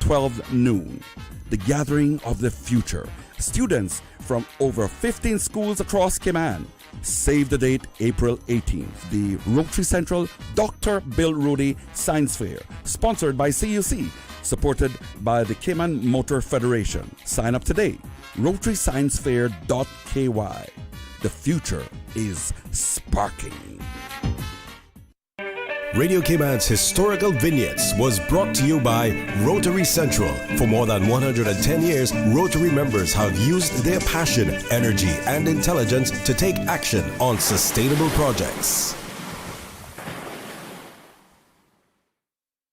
12 noon. The Gathering of the Future. Students from over 15 schools across Cayman. Save the date, April 18th. The Rotary Central Dr. Bill Rudy Science Fair, sponsored by CUC, supported by the Cayman Motor Federation. Sign up today. RotaryScienceFair.ky. The future is sparking. Radio Cayman's Historical Vignettes was brought to you by Rotary Central. For more than 110 years, Rotary members have used their passion, energy, and intelligence to take action on sustainable projects.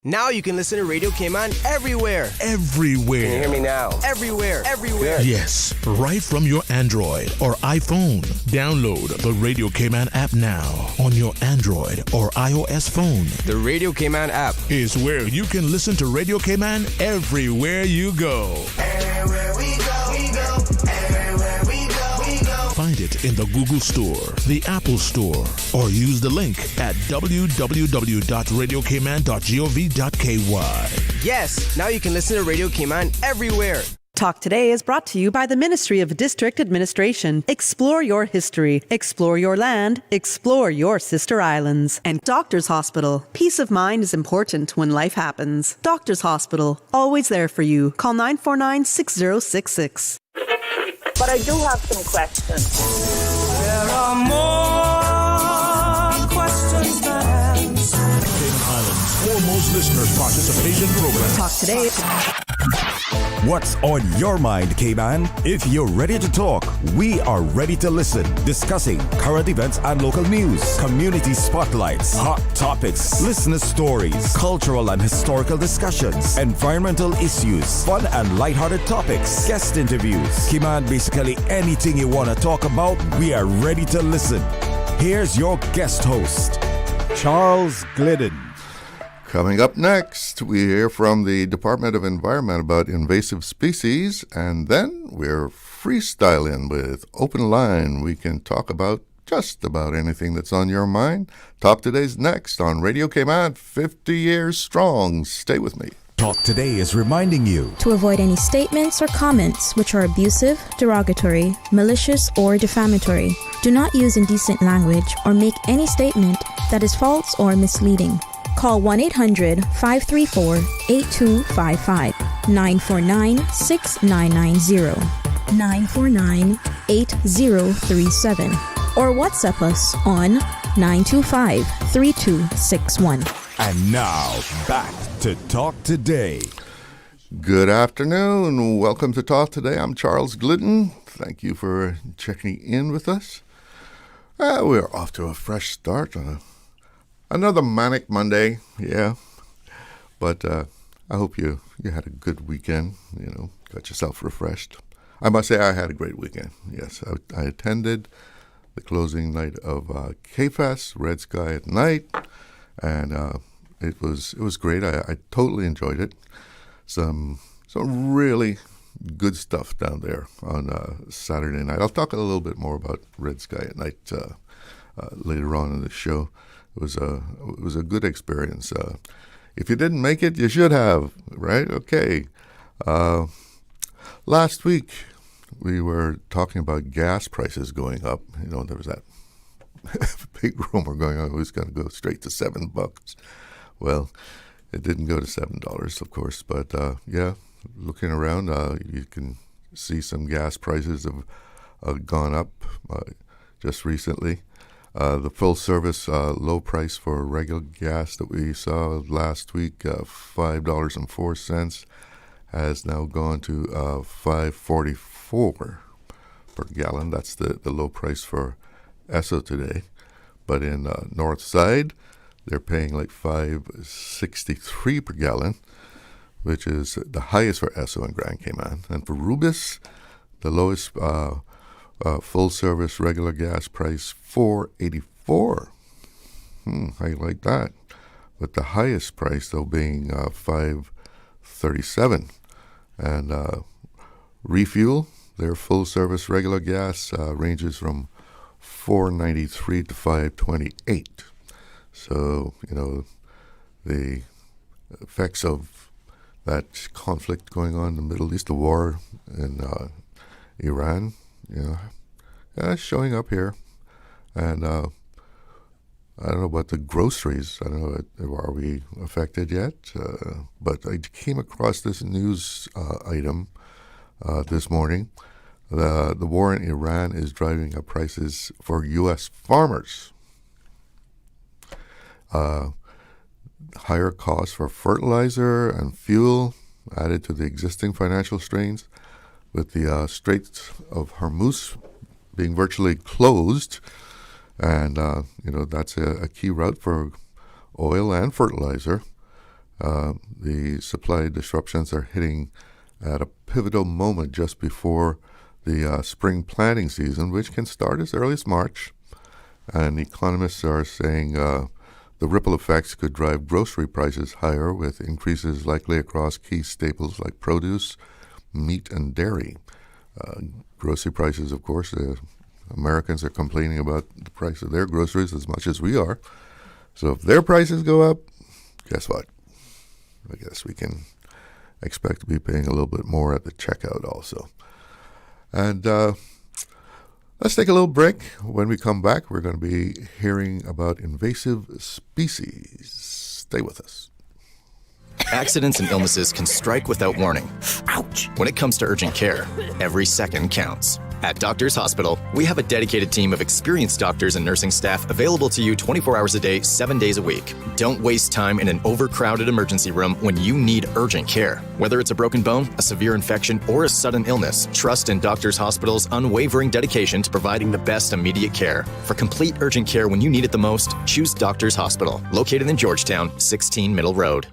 Now you can listen to Radio Cayman everywhere. Everywhere. Can you hear me now? Everywhere. Everywhere. Yes, right from your Android or iPhone. Download the Radio Cayman app now on your Android or iOS phone. The Radio Cayman app is where you can listen to Radio Cayman everywhere you go. Everywhere we go, we go. Everywhere we go, we go. Find it in the Google Store, the Apple Store, or use the link at www.radiocayman.gov.ky. Yes, now you can listen to Radio Cayman everywhere. Talk Today is brought to you by the Ministry of District Administration. Explore your history. Explore your land. Explore your sister islands. And Doctors Hospital. Peace of mind is important when life happens. Doctors Hospital. Always there for you. Call 949-6066. But I do have some questions. There are more questions than answers. Cayman Islands' foremost listeners participation program. Talk Today. What's on your mind, Cayman? If you're ready to talk, we are ready to listen. Discussing current events and local news, community spotlights, hot topics, listener stories, cultural and historical discussions, environmental issues, fun and lighthearted topics, guest interviews. Cayman, basically anything you want to talk about, we are ready to listen. Here's your guest host, Charles Glidden. Coming up next, we hear from the Department of Environment about invasive species, and then we're freestyling with Open Line. We can talk about just about anything that's on your mind. Talk Today's next on Radio Cayman, 50 years strong. Stay with me. Talk Today is reminding you to avoid any statements or comments which are abusive, derogatory, malicious, or defamatory. Do not use indecent language or make any statement that is false or misleading. Call 1-800-534-8255, 949-6990, 949-8037, or WhatsApp us on 925-3261. And now, back to Talk Today. Good afternoon. Welcome to Talk Today. I'm Charles Glidden. Thank you for checking in with us. We're off to a fresh start. Another manic Monday, yeah. But I hope you had a good weekend, got yourself refreshed. I must say I had a great weekend. Yes, I attended the closing night of K-Fest, Red Sky at Night, and it was great. I totally enjoyed it. Some really good stuff down there on Saturday night. I'll talk a little bit more about Red Sky at Night later on in the show. It was a good experience. If you didn't make it, you should have, right? Okay. Last week, we were talking about gas prices going up. There was that big rumor going on. It was going to go straight to $7. Well, it didn't go to $7, of course. But, looking around, you can see some gas prices have gone up just recently. The full-service low price for regular gas that we saw last week, $5.04, has now gone to $5.44 per gallon. That's the low price for Esso today. But in North Side, they're paying like $5.63 per gallon, which is the highest for Esso and Grand Cayman. And for Rubis, the lowest full-service regular gas price, $4.84. How you like that? But the highest price, though, being $5.37. And Refuel, their full-service regular gas ranges from $4.93 to $5.28. So, the effects of that conflict going on in the Middle East, the war in Iran, showing up here. And I don't know about the groceries. I don't know, are we affected yet? But I came across this news item this morning. The war in Iran is driving up prices for U.S. farmers. Higher costs for fertilizer and fuel added to the existing financial strains, with the Strait of Hormuz being virtually closed. And, that's a key route for oil and fertilizer. The supply disruptions are hitting at a pivotal moment just before the spring planting season, which can start as early as March. And economists are saying the ripple effects could drive grocery prices higher, with increases likely across key staples like produce, meat, and dairy. Grocery prices, of course, Americans are complaining about the price of their groceries as much as we are. So if their prices go up, guess what? I guess we can expect to be paying a little bit more at the checkout also. And let's take a little break. When we come back, we're going to be hearing about invasive species. Stay with us. Accidents and illnesses can strike without warning. Ouch! When it comes to urgent care, every second counts. At Doctors Hospital, we have a dedicated team of experienced doctors and nursing staff available to you 24 hours a day, 7 days a week. Don't waste time in an overcrowded emergency room when you need urgent care. Whether it's a broken bone, a severe infection, or a sudden illness, trust in Doctors Hospital's unwavering dedication to providing the best immediate care. For complete urgent care when you need it the most, choose Doctors Hospital, located in Georgetown, 16 Middle Road.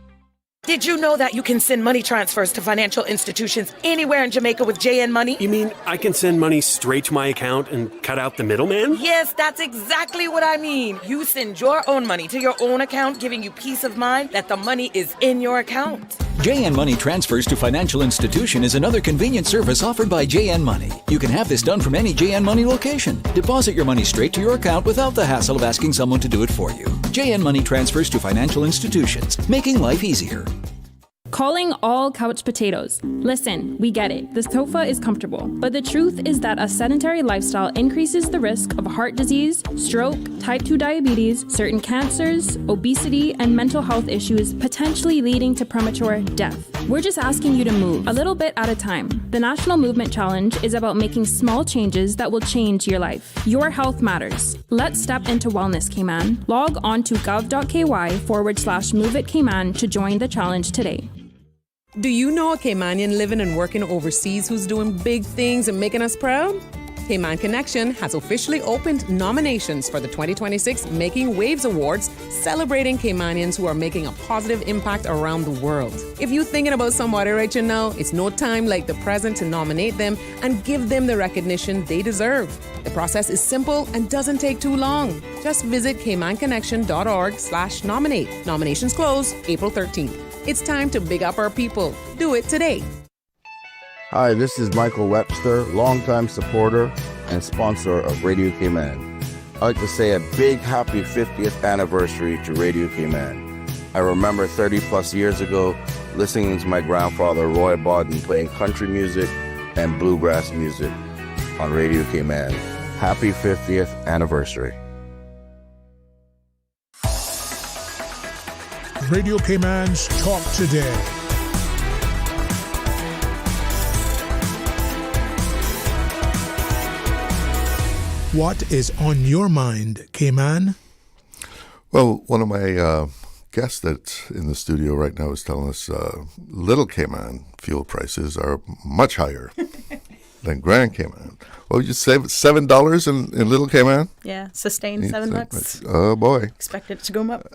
Did you know that you can send money transfers to financial institutions anywhere in Jamaica with JN Money? You mean I can send money straight to my account and cut out the middleman? Yes, that's exactly what I mean. You send your own money to your own account, giving you peace of mind that the money is in your account. JN Money Transfers to Financial Institution is another convenient service offered by JN Money. You can have this done from any JN Money location. Deposit your money straight to your account without the hassle of asking someone to do it for you. JN Money Transfers to Financial Institutions, making life easier. Calling all couch potatoes. Listen, we get it. The sofa is comfortable. But the truth is that a sedentary lifestyle increases the risk of heart disease, stroke, type 2 diabetes, certain cancers, obesity, and mental health issues, potentially leading to premature death. We're just asking you to move a little bit at a time. The National Movement Challenge is about making small changes that will change your life. Your health matters. Let's step into wellness, Cayman. Log on to gov.ky/Move It Cayman to join the challenge today. Do you know a Caymanian living and working overseas who's doing big things and making us proud? Cayman Connection has officially opened nominations for the 2026 Making Waves Awards, celebrating Caymanians who are making a positive impact around the world. If you're thinking about somebody right now, it's no time like the present to nominate them and give them the recognition they deserve. The process is simple and doesn't take too long. Just visit caymanconnection.org/nominate. Nominations close April 13th. It's time to big up our people. Do it today. Hi, this is Michael Webster, longtime supporter and sponsor of Radio Cayman. I'd like to say a big happy 50th anniversary to Radio Cayman. I remember 30 plus years ago listening to my grandfather Roy Bodden playing country music and bluegrass music on Radio Cayman. Happy 50th anniversary. Radio Cayman's Talk Today. What is on your mind, Cayman? Well, one of my guests that's in the studio right now is telling us Little Cayman fuel prices are much higher than Grand Cayman. Well, you save $7 in Little Cayman? Yeah, sustained $7. Oh, boy. Expected it to go up.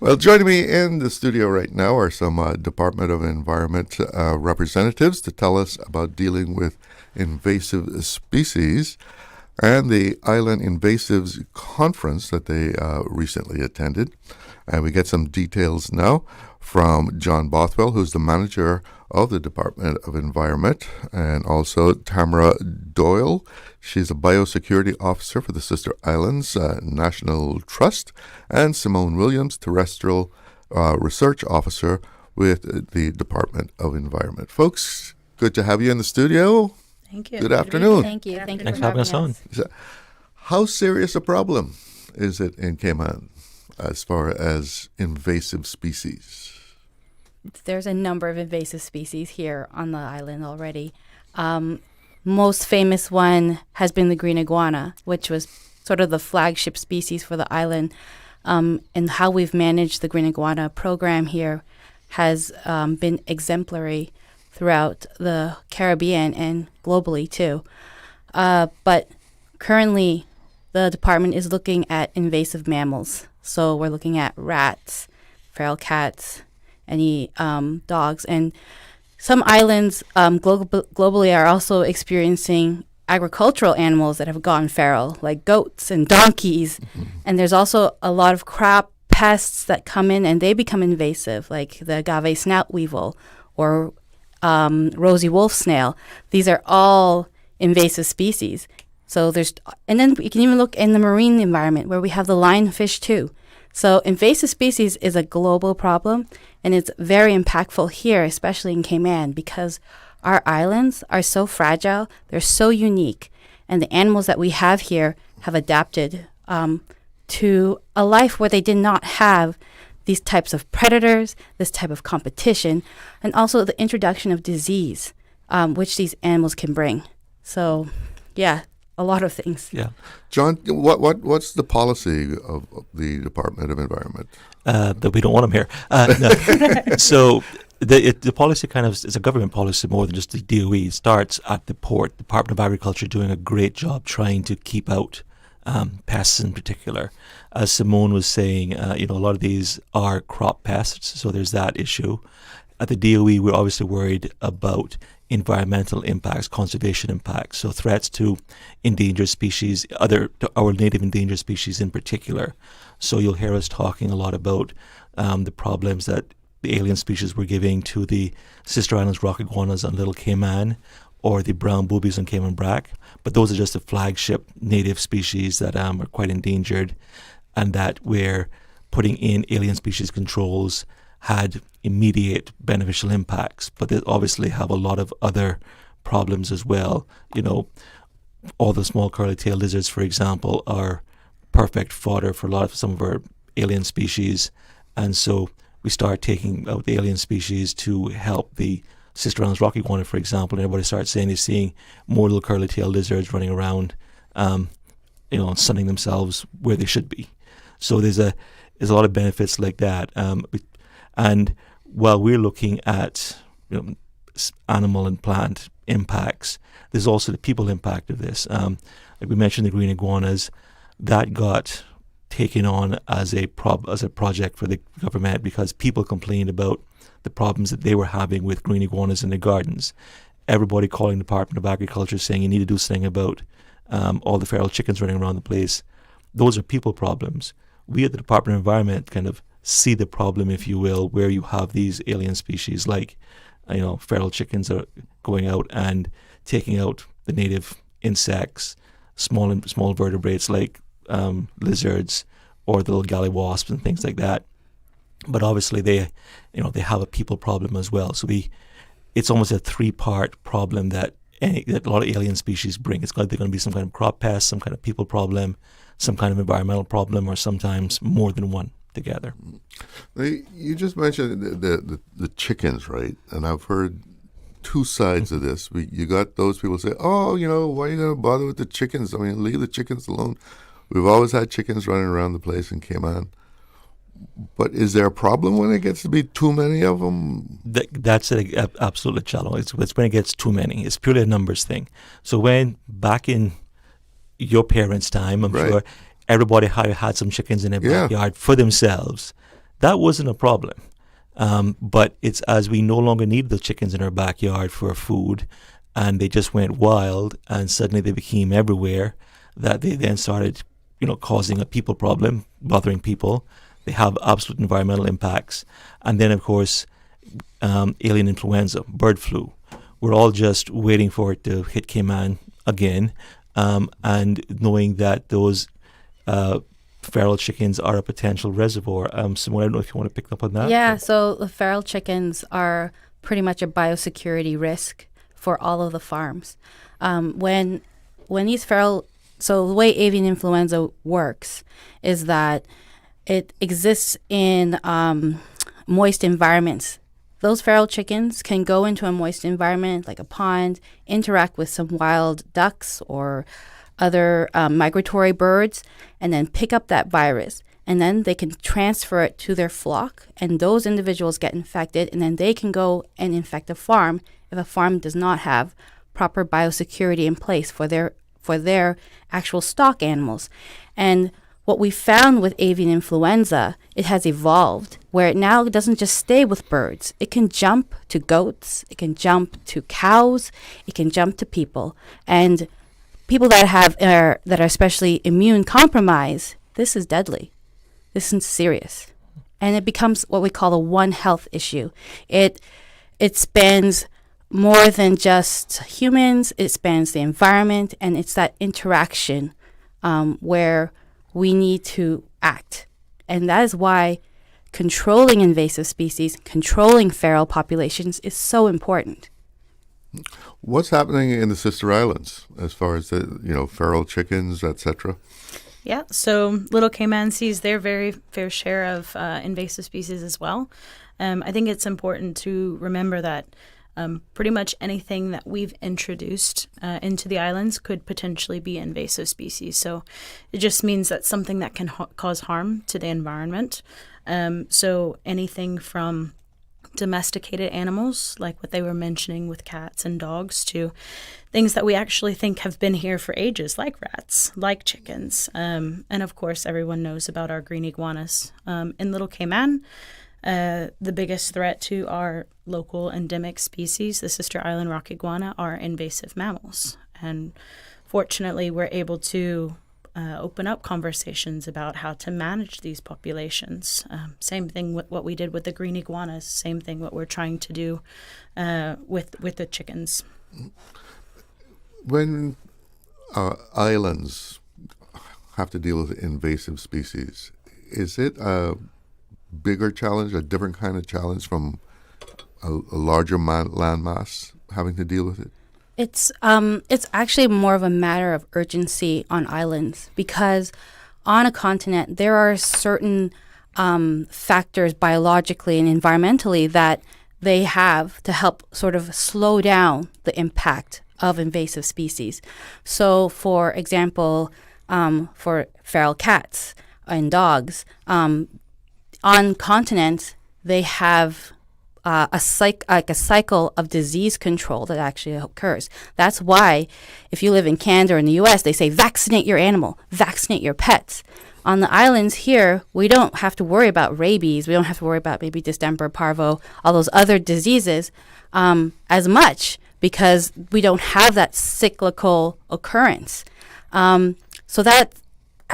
Well, joining me in the studio right now are some Department of Environment representatives to tell us about dealing with invasive species and the Island Invasives Conference that they recently attended. And we get some details now from John Bothwell, who's the manager of the Department of Environment, and also Tamara Doyle. She's a biosecurity officer for the Sister Islands National Trust, and Simone Williams, terrestrial research officer with the Department of Environment. Folks, good to have you in the studio. Thank you. Good afternoon. Thank you. Thank you Thanks for having us on. How serious a problem is it in Cayman as far as invasive species? There's a number of invasive species here on the island already. Most famous one has been the green iguana, which was sort of the flagship species for the island. And how we've managed the green iguana program here has been exemplary throughout the Caribbean and globally too. But currently, the department is looking at invasive mammals. So we're looking at rats, feral cats, any dogs. And some islands globally are also experiencing agricultural animals that have gone feral, like goats and donkeys. Mm-hmm. And there's also a lot of crop pests that come in and they become invasive, like the agave snout weevil or rosy wolf snail. These are all invasive species. So and then you can even look in the marine environment where we have the lionfish too. So invasive species is a global problem, and it's very impactful here, especially in Cayman, because our islands are so fragile, they're so unique, and the animals that we have here have adapted to a life where they did not have these types of predators, this type of competition, and also the introduction of disease, which these animals can bring. So, yeah, a lot of things. Yeah, John, what's the policy of the Department of Environment? That we don't want them here. No. So the policy kind of is a government policy more than just the DOE. It starts at the port. Department of Agriculture doing a great job trying to keep out pests in particular. As Simone was saying, a lot of these are crop pests, so there's that issue. At the DOE, we're obviously worried about environmental impacts, conservation impacts, so threats to endangered species, our native endangered species in particular. So you'll hear us talking a lot about the problems that the alien species were giving to the sister islands rock iguanas on Little Cayman or the brown boobies on Cayman Brac. But those are just the flagship native species that are quite endangered, and that we're putting in alien species controls had immediate beneficial impacts, but they obviously have a lot of other problems as well. All the small curly-tailed lizards, for example, are perfect fodder for some of our alien species, and so we start taking out the alien species to help the sister islands rock iguana, for example, and everybody starts saying they're seeing more little curly-tailed lizards running around, sunning themselves where they should be. So there's a lot of benefits like that, and while we're looking at animal and plant impacts, there's also the people impact of this. Like we mentioned, the green iguanas, that got taken on as a project for the government because people complained about the problems that they were having with green iguanas in their gardens. Everybody calling the Department of Agriculture saying you need to do something about all the feral chickens running around the place. Those are people problems. We at the Department of Environment kind of see the problem, if you will, where you have these alien species like, feral chickens are going out and taking out the native insects, small vertebrates like lizards or the little galley wasps and things like that. But obviously they have a people problem as well. So it's almost a three-part problem that a lot of alien species bring. It's either going to be some kind of crop pest, some kind of people problem, some kind of environmental problem, or sometimes more than one together. You just mentioned the chickens, right? And I've heard two sides of this. You got those people say, why are you going to bother with the chickens? I mean, leave the chickens alone. We've always had chickens running around the place in Cayman. But is there a problem when it gets to be too many of them? That's absolutely challenge. It's when it gets too many. It's purely a numbers thing. So when back in your parents' time, I'm sure everybody had some chickens in their backyard for themselves. That wasn't a problem. But it's as we no longer need the chickens in our backyard for food, and they just went wild, and suddenly they became everywhere, that they then started, causing a people problem, bothering people. They have absolute environmental impacts. And then, of course, alien influenza, bird flu. We're all just waiting for it to hit Cayman again, and knowing that those feral chickens are a potential reservoir. Simone, I don't know if you want to pick up on that. Yeah, so the feral chickens are pretty much a biosecurity risk for all of the farms. When these so the way avian influenza works is that it exists in moist environments. Those feral chickens can go into a moist environment like a pond, interact with some wild ducks or other migratory birds, and then pick up that virus. And then they can transfer it to their flock, and those individuals get infected, and then they can go and infect a farm if a farm does not have proper biosecurity in place for their actual stock animals. And what we found with avian influenza, it has evolved where it now doesn't just stay with birds. It can jump to goats, it can jump to cows, it can jump to people. And people that are especially immune compromised, this is deadly. This is serious. And it becomes what we call a One Health issue. It spans more than just humans, it spans the environment, and it's that interaction where we need to act. And that is why controlling invasive species, controlling feral populations is so important. What's happening in the sister islands as far as the feral chickens, etc.? Yeah, so Little Cayman sees their very fair share of invasive species as well. I think it's important to remember that pretty much anything that we've introduced into the islands could potentially be invasive species. So it just means that something that can cause harm to the environment. So anything from domesticated animals, like what they were mentioning with cats and dogs, to things that we actually think have been here for ages, like rats, like chickens. And of course, everyone knows about our green iguanas. In Little Cayman, the biggest threat to our local endemic species, the sister island rock iguana, are invasive mammals. And fortunately, we're able to open up conversations about how to manage these populations. Same thing with what we did with the green iguanas, same thing what we're trying to do with the chickens. When islands have to deal with invasive species, is it a bigger challenge, a different kind of challenge from a larger landmass having to deal with it? It's actually more of a matter of urgency on islands, because on a continent there are certain factors biologically and environmentally that they have to help sort of slow down the impact of invasive species. So, for example, for feral cats and dogs, on continents they have a cycle of disease control that actually occurs. That's why if you live in Canada or in the U.S., they say vaccinate your animal, vaccinate your pets. On the islands here, we don't have to worry about rabies. We don't have to worry about maybe distemper, parvo, all those other diseases as much, because we don't have that cyclical occurrence. So that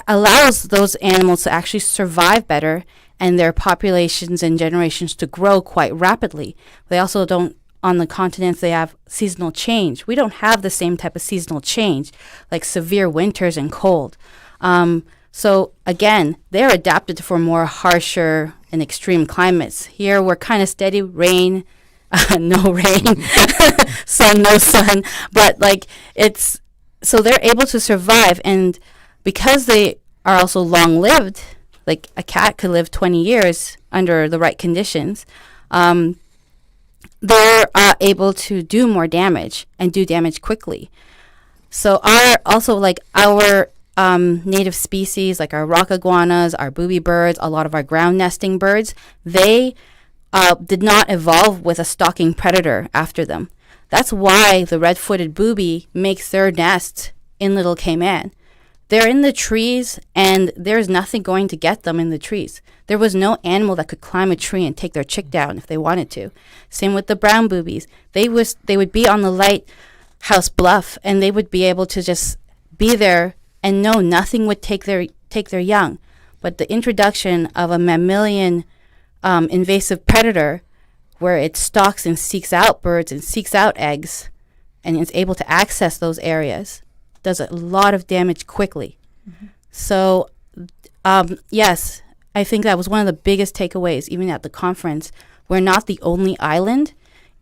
allows those animals to actually survive better and their populations and generations to grow quite rapidly. They also don't, on the continents, they have seasonal change. We don't have the same type of seasonal change, like severe winters and cold. So again, they're adapted for more harsher and extreme climates. Here, we're kind of steady, rain, no rain, sun, no sun. But so they're able to survive. And because they are also long-lived, like a cat could live 20 years under the right conditions, they're able to do more damage and do damage quickly. So our native species, like our rock iguanas, our booby birds, a lot of our ground nesting birds, they did not evolve with a stalking predator after them. That's why the red-footed booby makes their nest in Little Cayman. They're in the trees, and there's nothing going to get them in the trees. There was no animal that could climb a tree and take their chick down if they wanted to. Same with the brown boobies. They would be on the lighthouse bluff, and they would be able to just be there and know nothing would take their young. But the introduction of a mammalian invasive predator, where it stalks and seeks out birds and seeks out eggs, and is able to access those areas, does a lot of damage quickly. Mm-hmm. So Yes, I think that was one of the biggest takeaways, even at the conference. We're not the only island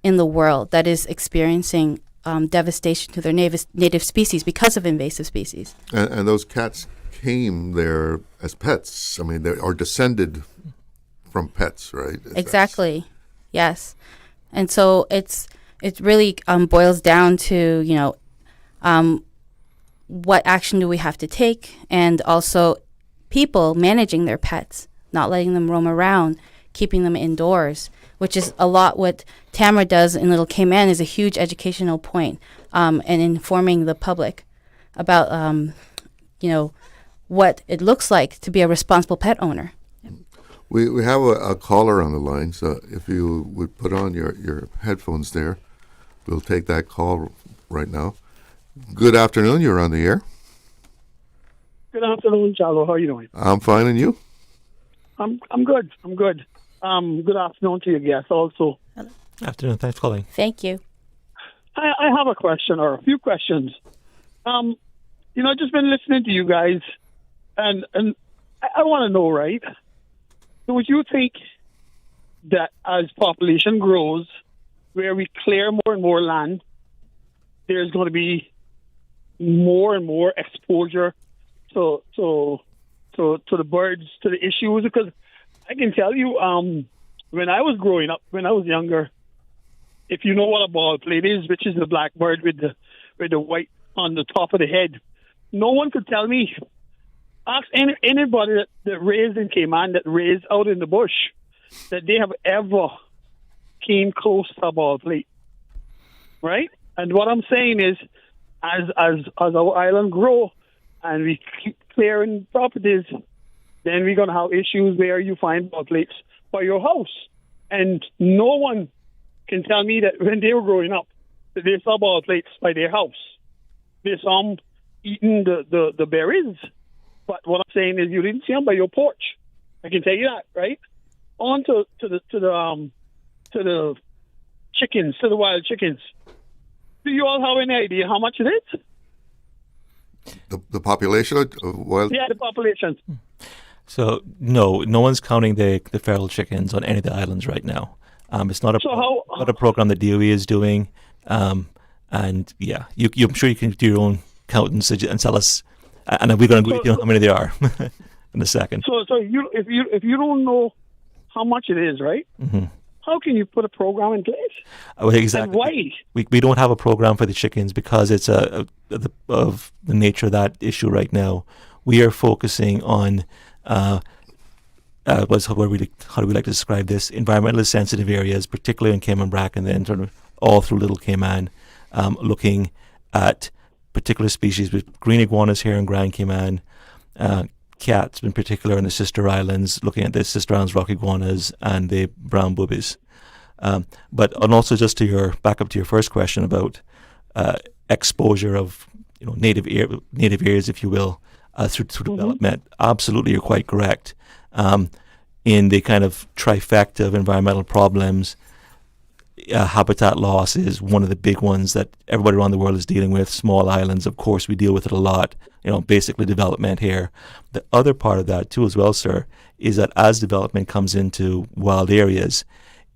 in the world that is experiencing devastation to their native species because of invasive species. And those cats came there as pets. I mean, they are descended from pets, right? Exactly. Yes. And so it really boils down to, what action do we have to take, and also people managing their pets, not letting them roam around, keeping them indoors, which is a lot what Tamara does in Little Cayman is a huge educational point, and informing the public about, what it looks like to be a responsible pet owner. We have a caller on the line, so if you would put on your headphones there, we'll take that call right now. Good afternoon, you're on the air. Good afternoon, Charlo. How are you doing? I'm fine, and you? I'm good. Good afternoon to your guests also. Afternoon, thanks for calling. Thank you. I have a question or a few questions. I've just been listening to you guys, and I want to know, right? So would you think that as population grows, where we clear more and more land, there's going to be more and more exposure to the birds, to the issues? Because I can tell you, when I was growing up, when I was younger, if you know what a bald plate is, which is the black bird with the white on the top of the head, no one could tell me. Ask anybody that raised in Cayman, that raised out in the bush, that they have ever came close to a bald plate, right? And what I'm saying is, as our island grow and we keep clearing properties, then we're gonna have issues where you find bald plates by your house, and no one can tell me that when they were growing up that they saw bald plates by their house. They saw them eating the berries. But what I'm saying is, you didn't see them by your porch. I can tell you that, right? On to the chickens, to the wild chickens. Do you all have any idea how much it is? The population of wild? Yeah, the population. So no one's counting the feral chickens on any of the islands right now. It's not not a program that DOE is doing. And yeah, I'm sure you can do your own count and tell us. And we're going to agree with you on how many there are in a second. So if you don't know how much it is, right? Mm-hmm. How can you put a program in place? Well, exactly. And why? We don't have a program for the chickens because it's of the nature of that issue right now. We are focusing on how do we like to describe this? Environmentally sensitive areas, particularly in Cayman Brac, and then sort of all through Little Cayman, looking at particular species with green iguanas here in Grand Cayman, cats in particular in the sister islands, looking at the sister islands rock iguanas and the brown boobies. And also just back up to your first question about exposure of native areas, if you will, through development. Absolutely, you're quite correct. In the kind of trifecta of environmental problems, habitat loss is one of the big ones that everybody around the world is dealing with. Small islands, of course, we deal with it a lot. Basically development here. The other part of that too, as well, sir, is that as development comes into wild areas,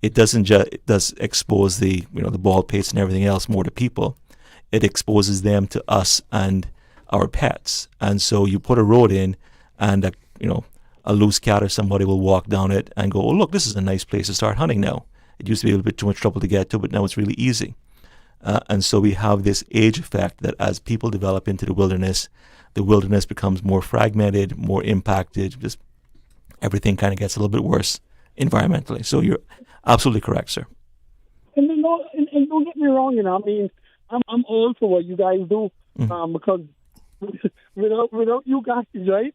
it does expose the the bald pates and everything else more to people. It exposes them to us and our pets. And so you put a road in, and a loose cat or somebody will walk down it and go, "Oh, look, this is a nice place to start hunting now." It used to be a little bit too much trouble to get to, but now it's really easy. And so we have this age effect that as people develop into the wilderness becomes more fragmented, more impacted. Just everything kind of gets a little bit worse environmentally. So you're absolutely correct, sir. And don't get me wrong, I mean, I'm all for what you guys do, because without you guys, right,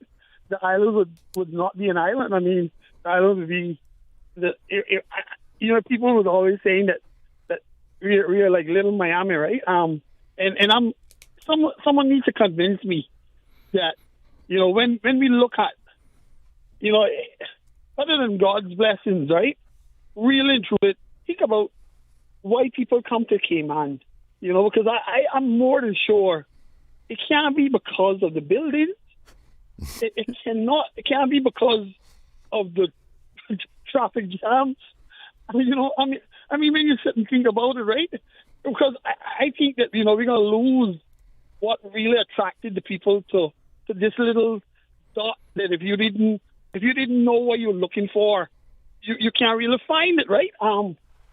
the island would not be an island. I mean, the island would be people was always saying that we are like little Miami, right? And someone needs to convince me that when we look at other than God's blessings, right? Real and true, think about why people come to Cayman, because I'm more than sure it can't be because of the buildings. It cannot. It can't be because of the traffic jams. I mean, when you sit and think about it, right? Because I think that we're going to lose what really attracted the people to this little dot. That if you didn't know what you're looking for, you can't really find it, right?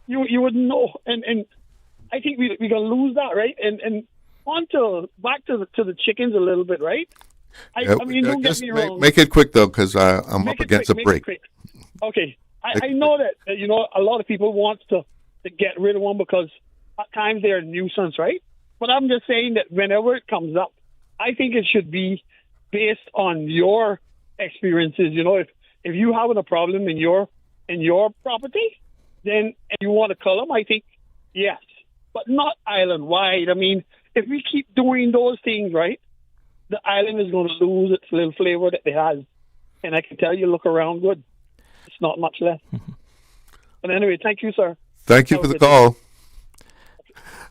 You wouldn't know, and I think we're going to lose that, right? And back to the chickens a little bit, right? I mean, don't get me wrong. Make it quick though, because I'm up against a break. Okay, I know that a lot of people want to get rid of one because at times they're a nuisance, right? But I'm just saying that whenever it comes up, I think it should be based on your experiences. If you having a problem in your property, then and you want to cull them, I think yes, but not island wide. I mean, if we keep doing those things, right, the island is going to lose its little flavor that it has. And I can tell you, look around good. It's not much left. But anyway, thank you, sir. Thank you for the call.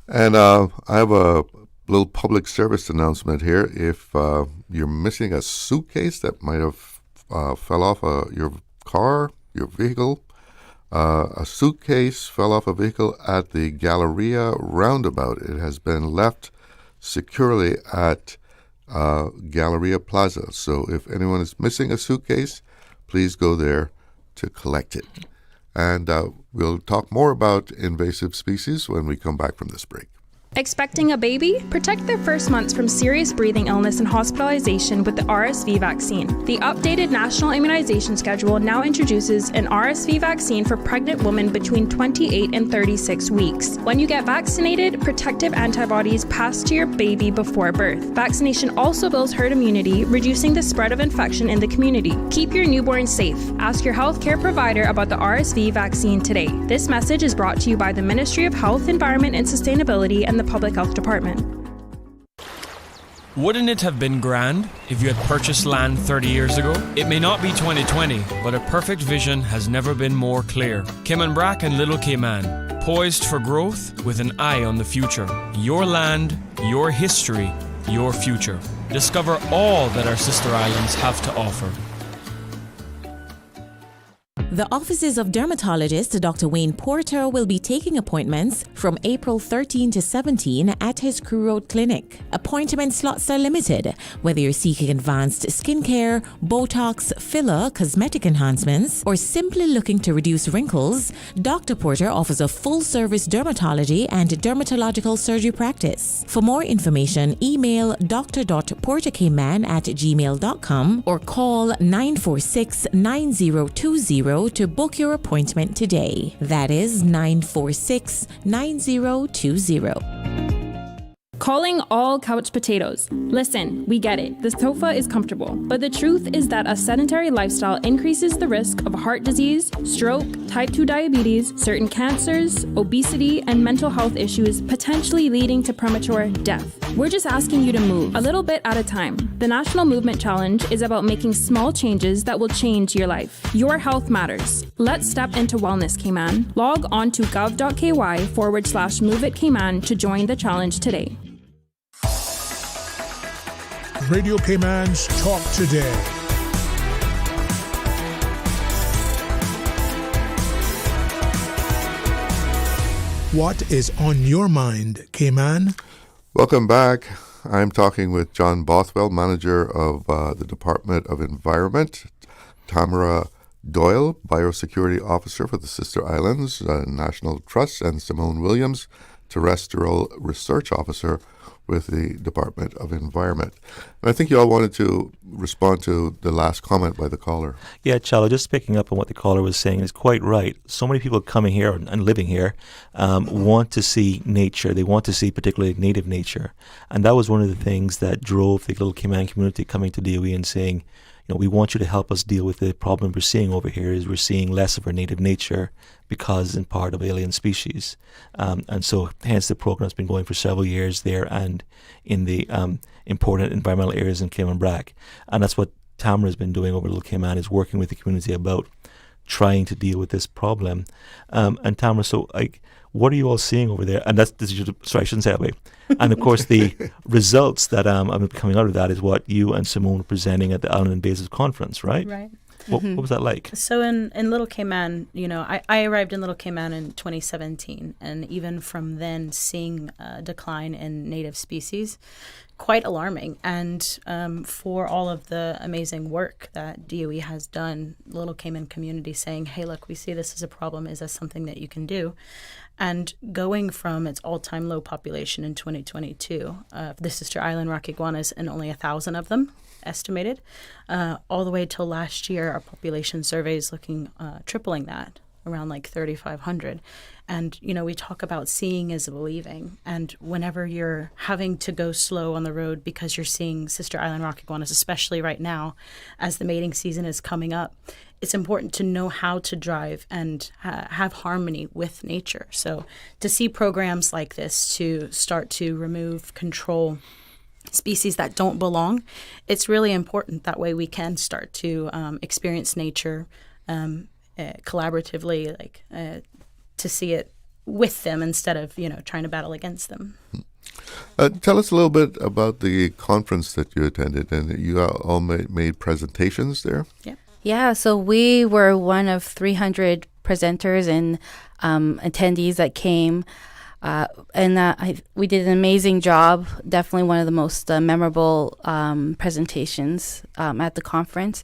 And I have a little public service announcement here. If you're missing a suitcase that might have fell off your car, your vehicle, a suitcase fell off a vehicle at the Galleria roundabout. It has been left securely at Galleria Plaza. So if anyone is missing a suitcase, please go there to collect it. And we'll talk more about invasive species when we come back from this break. Expecting a baby? Protect their first months from serious breathing illness and hospitalization with the RSV vaccine. The updated national immunization schedule now introduces an RSV vaccine for pregnant women between 28 and 36 weeks. When you get vaccinated, protective antibodies pass to your baby before birth. Vaccination also builds herd immunity, reducing the spread of infection in the community. Keep your newborn safe. Ask your healthcare provider about the RSV vaccine today. This message is brought to you by the Ministry of Health, Environment and Sustainability and the Public Health Department. Wouldn't it have been grand if you had purchased land 30 years ago? It may not be 2020, but a perfect vision has never been more clear. Caymanbrac and Little Cayman, poised for growth with an eye on the future. Your land, your history, your future. Discover all that our sister islands have to offer. The offices of dermatologist Dr. Wayne Porter will be taking appointments from April 13 to 17 at his Crew Road Clinic. Appointment slots are limited. Whether you're seeking advanced skincare, Botox, filler, cosmetic enhancements, or simply looking to reduce wrinkles, Dr. Porter offers a full-service dermatology and dermatological surgery practice. For more information, email dr.porterkman@gmail.com or call 946-9020 to book your appointment today. That is 946-9020. Calling all couch potatoes. Listen, we get it. The sofa is comfortable. But the truth is that a sedentary lifestyle increases the risk of heart disease, stroke, type 2 diabetes, certain cancers, obesity, and mental health issues, potentially leading to premature death. We're just asking you to move a little bit at a time. The National Movement Challenge is about making small changes that will change your life. Your health matters. Let's step into wellness, Cayman. Log on to gov.ky/MoveItCayman to join the challenge today. Radio Cayman's Talk Today. What is on your mind, Cayman? Welcome back. I'm talking with John Bothwell, manager of the Department of Environment, Tamara Doyle, biosecurity officer for the Sister Islands National Trust, and Simone Williams, terrestrial research officer with the Department of Environment. And I think you all wanted to respond to the last comment by the caller. Yeah, Chalo, just picking up on what the caller was saying is quite right. So many people coming here and living here want to see nature. They want to see particularly native nature. And that was one of the things that drove the Little Cayman community coming to DOE and saying, you know, we want you to help us deal with the problem we're seeing over here is we're seeing less of our native nature because in part of alien species. And so hence the program's been going for several years there and in the important environmental areas in Caymanbrac. And that's what Tamara's been doing over Little Cayman, is working with the community about trying to deal with this problem. And Tamara, so What are you all seeing over there? And sorry, I shouldn't say it that way. And of course, the results that coming out of that is what you and Simone are presenting at the Island Invasive Conference, right? Right. What was that like? So in Little Cayman, I arrived in Little Cayman in 2017, and even from then, seeing a decline in native species, quite alarming. And for all of the amazing work that DOE has done, Little Cayman community saying, hey, look, we see this as a problem. Is this something that you can do? And going from its all-time low population in 2022, the sister island rock iguanas, and only 1,000 of them estimated, all the way till last year, our population survey is looking tripling that, around like 3,500. And, we talk about seeing is believing. And whenever you're having to go slow on the road because you're seeing sister island rock iguanas, especially right now as the mating season is coming up, it's important to know how to drive and have harmony with nature. So to see programs like this to start to remove, control species that don't belong, it's really important. That way we can start to experience nature collaboratively, to see it with them instead of, trying to battle against them. Tell us a little bit about the conference that you attended, and you all made presentations there. Yeah, so we were one of 300 presenters and attendees that came. We did an amazing job, definitely one of the most memorable presentations at the conference.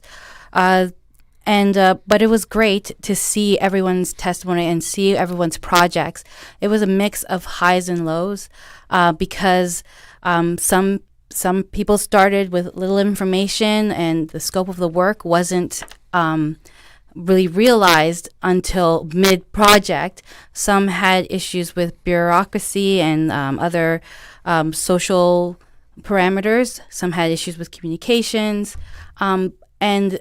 But it was great to see everyone's testimony and see everyone's projects. It was a mix of highs and lows because some people started with little information and the scope of the work wasn't really realized until mid-project. Some had issues with bureaucracy and other social parameters. Some had issues with communications. And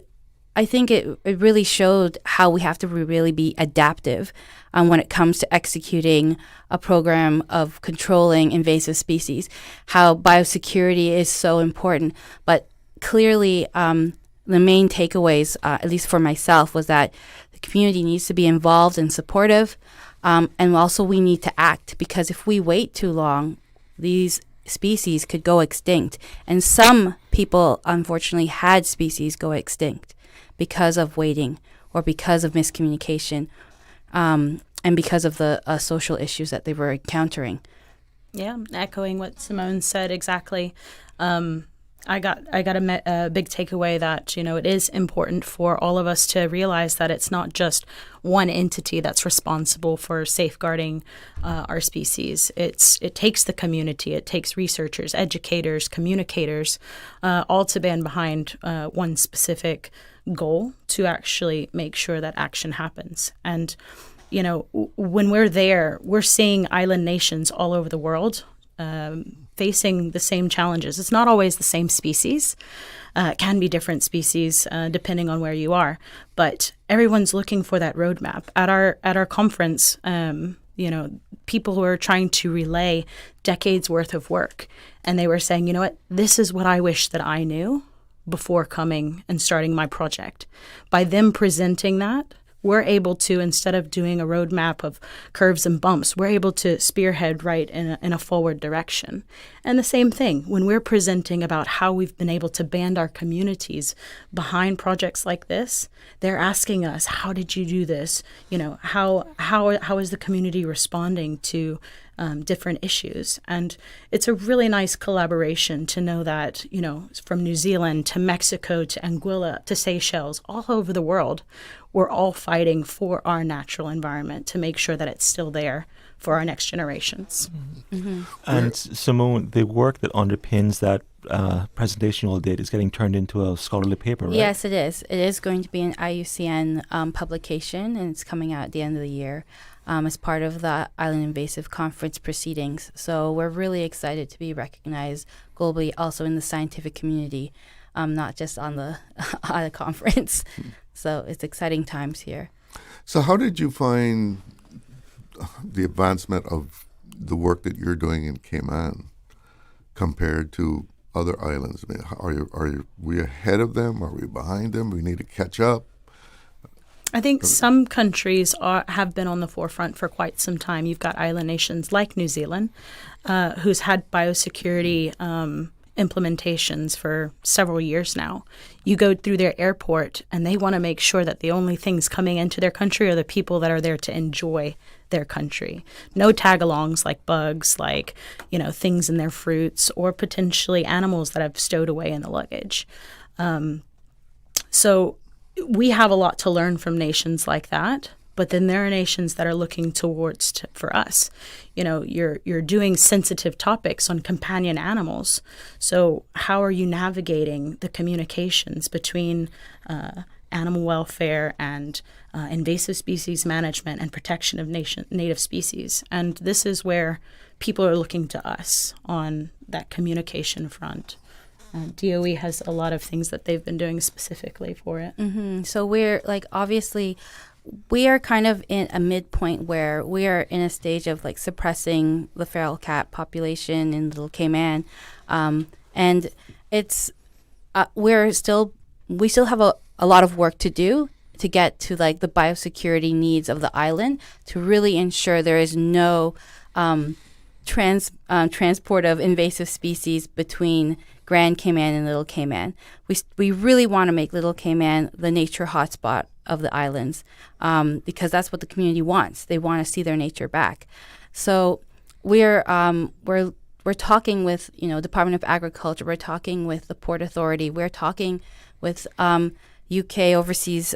I think it really showed how we have to really be adaptive when it comes to executing a program of controlling invasive species, how biosecurity is so important. But clearly, the main takeaways, at least for myself, was that the community needs to be involved and supportive, and also we need to act, because if we wait too long, these species could go extinct. And some people, unfortunately, had species go extinct because of waiting or because of miscommunication, and because of the social issues that they were encountering. Yeah, echoing what Simone said exactly. I got a big takeaway that, it is important for all of us to realize that it's not just one entity that's responsible for safeguarding our species. It takes the community, it takes researchers, educators, communicators, all to band behind one specific goal to actually make sure that action happens. And, when we're there, we're seeing island nations all over the world facing the same challenges. It's not always the same species. It can be different species depending on where you are. But everyone's looking for that roadmap. At our conference, people who are trying to relay decades worth of work, and they were saying, this is what I wish that I knew before coming and starting my project. By them presenting that, we're able to, instead of doing a roadmap of curves and bumps, we're able to spearhead right in a forward direction. And the same thing, when we're presenting about how we've been able to band our communities behind projects like this, they're asking us, how did you do this? How is the community responding to different issues? And it's a really nice collaboration to know that, from New Zealand to Mexico to Anguilla to Seychelles, all over the world, we're all fighting for our natural environment to make sure that it's still there for our next generations. Mm-hmm. And Simone, the work that underpins that presentation you all did is getting turned into a scholarly paper, right? Yes, it is. It is going to be an IUCN publication, and it's coming out at the end of the year as part of the Island Invasive Conference proceedings. So we're really excited to be recognized globally, also in the scientific community, not just on the conference. So it's exciting times here. So how did you find the advancement of the work that you're doing in Cayman compared to other islands? I mean, are we ahead of them? Are we behind them? We need to catch up? I think some countries have been on the forefront for quite some time. You've got island nations like New Zealand, who's had biosecurity implementations for several years now. You go through their airport and they want to make sure that the only things coming into their country are the people that are there to enjoy their country. No tag-alongs like bugs, like, things in their fruits, or potentially animals that I've stowed away in the luggage. So we have a lot to learn from nations like that. But then there are nations that are looking towards for us. You're doing sensitive topics on companion animals. So how are you navigating the communications between animal welfare and invasive species management and protection of native species? And this is where people are looking to us on that communication front. DOE has a lot of things that they've been doing specifically for it. Mm-hmm. So we're obviously, we are kind of in a midpoint where we are in a stage of suppressing the feral cat population in Little Cayman, and it's we still have a lot of work to do to get to the biosecurity needs of the island to really ensure there is no transport of invasive species between Grand Cayman and Little Cayman. We really want to make Little Cayman the nature hotspot of the islands, because that's what the community wants. They want to see their nature back. So we're talking with Department of Agriculture. We're talking with the Port Authority. We're talking with UK overseas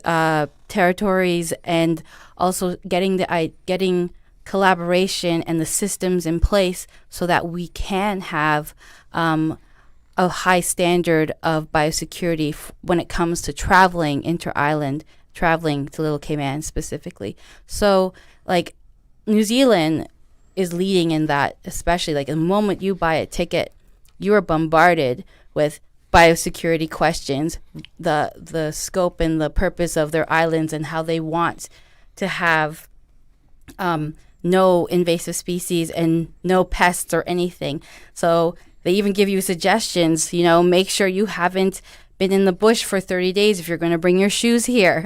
territories, and also getting collaboration and the systems in place so that we can have a high standard of biosecurity when it comes to traveling inter-island, traveling to Little Cayman specifically. So New Zealand is leading in that, especially the moment you buy a ticket, you are bombarded with biosecurity questions, the scope and the purpose of their islands, and how they want to have no invasive species and no pests or anything. So they even give you suggestions, make sure you haven't been in the bush for 30 days if you're going to bring your shoes here.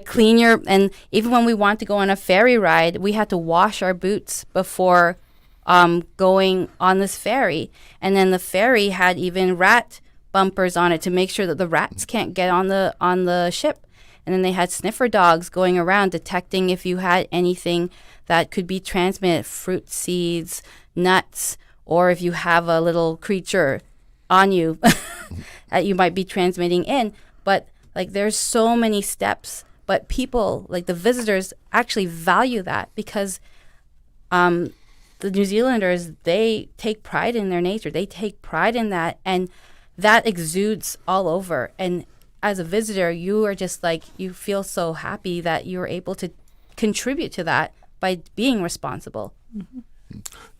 Clean your, and even when we want to go on a ferry ride, we had to wash our boots before going on this ferry. And then the ferry had even rat bumpers on it to make sure that the rats can't get on the ship. And then they had sniffer dogs going around detecting if you had anything that could be transmitted, fruit seeds, nuts, or if you have a little creature on you that you might be transmitting in. But there's so many steps, but people, the visitors, actually value that, because the New Zealanders, they take pride in their nature. They take pride in that, and that exudes all over. And as a visitor, you are just you feel so happy that you're able to contribute to that by being responsible. Mm-hmm.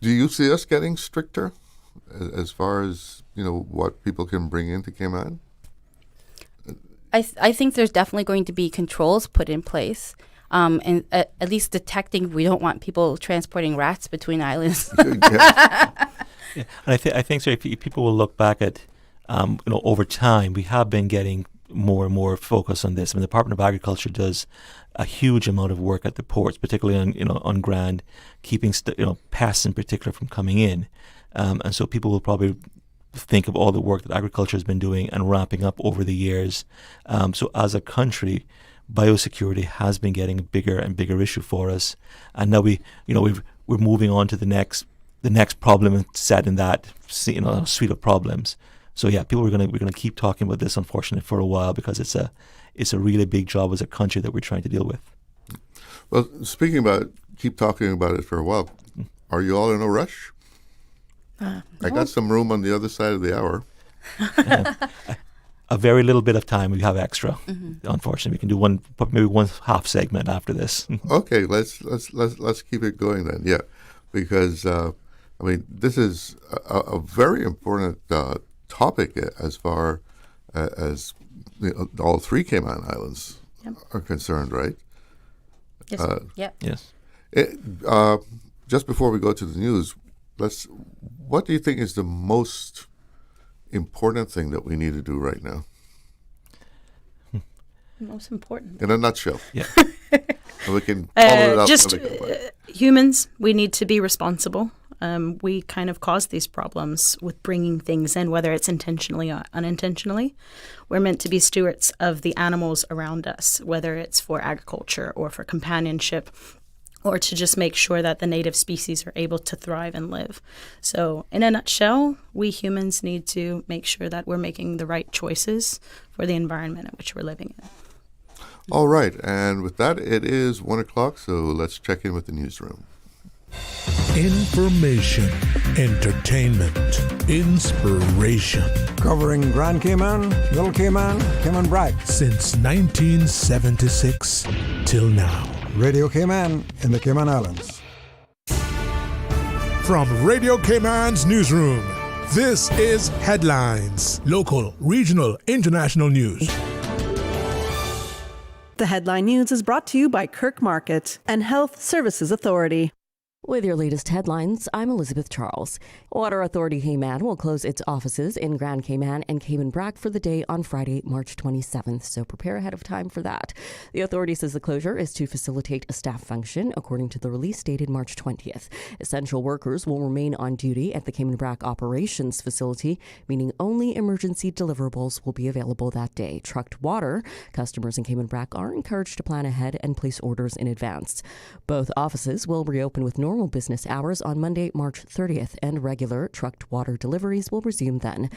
Do you see us getting stricter as far as what people can bring into Cayman? I think there's definitely going to be controls put in place, and at least detecting. We don't want people transporting rats between islands. Yeah. And I think so. If people will look back at over time, we have been getting more and more focus on this. I mean, the Department of Agriculture does a huge amount of work at the ports, particularly on Grand, keeping pests in particular from coming in, and so people will probably think of all the work that agriculture has been doing and ramping up over the years. So as a country, biosecurity has been getting a bigger and bigger issue for us, and now we're moving on to the next problem and set in that suite of problems. So yeah, people we're gonna keep talking about this, unfortunately, for a while, because it's a really big job as a country that we're trying to deal with. Well, speaking about keep talking about it for a while, are you all in a rush? I got some room on the other side of the hour. A very little bit of time we have extra. Mm-hmm. Unfortunately, we can do maybe one half segment after this. Okay, let's keep it going then. Yeah, because this is a very important topic as far as all three Cayman Islands are concerned, right? Yes. Yep. Yes. Just before we go to the news, what do you think is the most important thing that we need to do right now? Most important. In a nutshell. Yeah. We can follow it up. Just humans, we need to be responsible. We kind of cause these problems with bringing things in, whether it's intentionally or unintentionally. We're meant to be stewards of the animals around us, whether it's for agriculture or for companionship, or to just make sure that the native species are able to thrive and live. So in a nutshell, we humans need to make sure that we're making the right choices for the environment in which we're living in. All right. And with that, it is 1 o'clock, so let's check in with the newsroom. Information, entertainment, inspiration. Covering Grand Cayman, Little Cayman, Cayman Brac. Since 1976 till now. Radio Cayman in the Cayman Islands. From Radio Cayman's newsroom, this is Headlines. Local, regional, international news. The Headline News is brought to you by Kirk Market and Health Services Authority. With your latest headlines, I'm Elizabeth Charles. Water Authority Cayman will close its offices in Grand Cayman and Cayman Brac for the day on Friday, March 27th, so prepare ahead of time for that. The authority says the closure is to facilitate a staff function, according to the release dated March 20th. Essential workers will remain on duty at the Cayman Brac Operations Facility, meaning only emergency deliverables will be available that day. Trucked water, customers in Cayman Brac are encouraged to plan ahead and place orders in advance. Both offices will reopen with normal business hours on Monday, March 30th, and regular trucked water deliveries will resume then.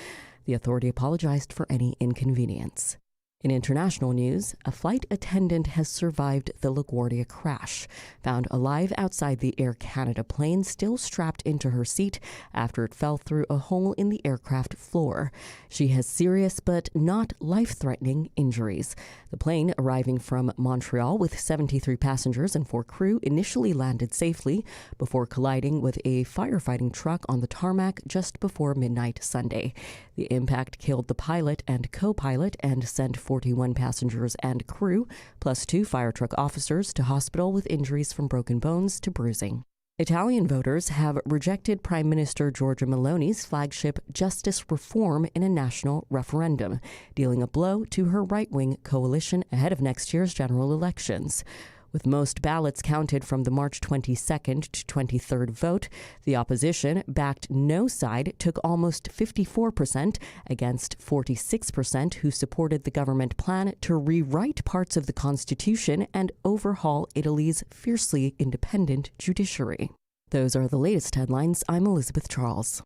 The authority apologized for any inconvenience. In international news, a flight attendant has survived the LaGuardia crash. Found alive outside the Air Canada plane, still strapped into her seat after it fell through a hole in the aircraft floor. She has serious but not life-threatening injuries. The plane, arriving from Montreal with 73 passengers and 4 crew, initially landed safely before colliding with a firefighting truck on the tarmac just before midnight Sunday. The impact killed the pilot and co-pilot and sent 41 passengers and crew, plus 2 fire truck officers, to hospital with injuries from broken bones to bruising. Italian voters have rejected Prime Minister Giorgia Meloni's flagship justice reform in a national referendum, dealing a blow to her right-wing coalition ahead of next year's general elections. With most ballots counted from the March 22nd to 23rd vote, the opposition, backed no side, took almost 54% against 46% who supported the government plan to rewrite parts of the constitution and overhaul Italy's fiercely independent judiciary. Those are the latest headlines. I'm Elizabeth Charles.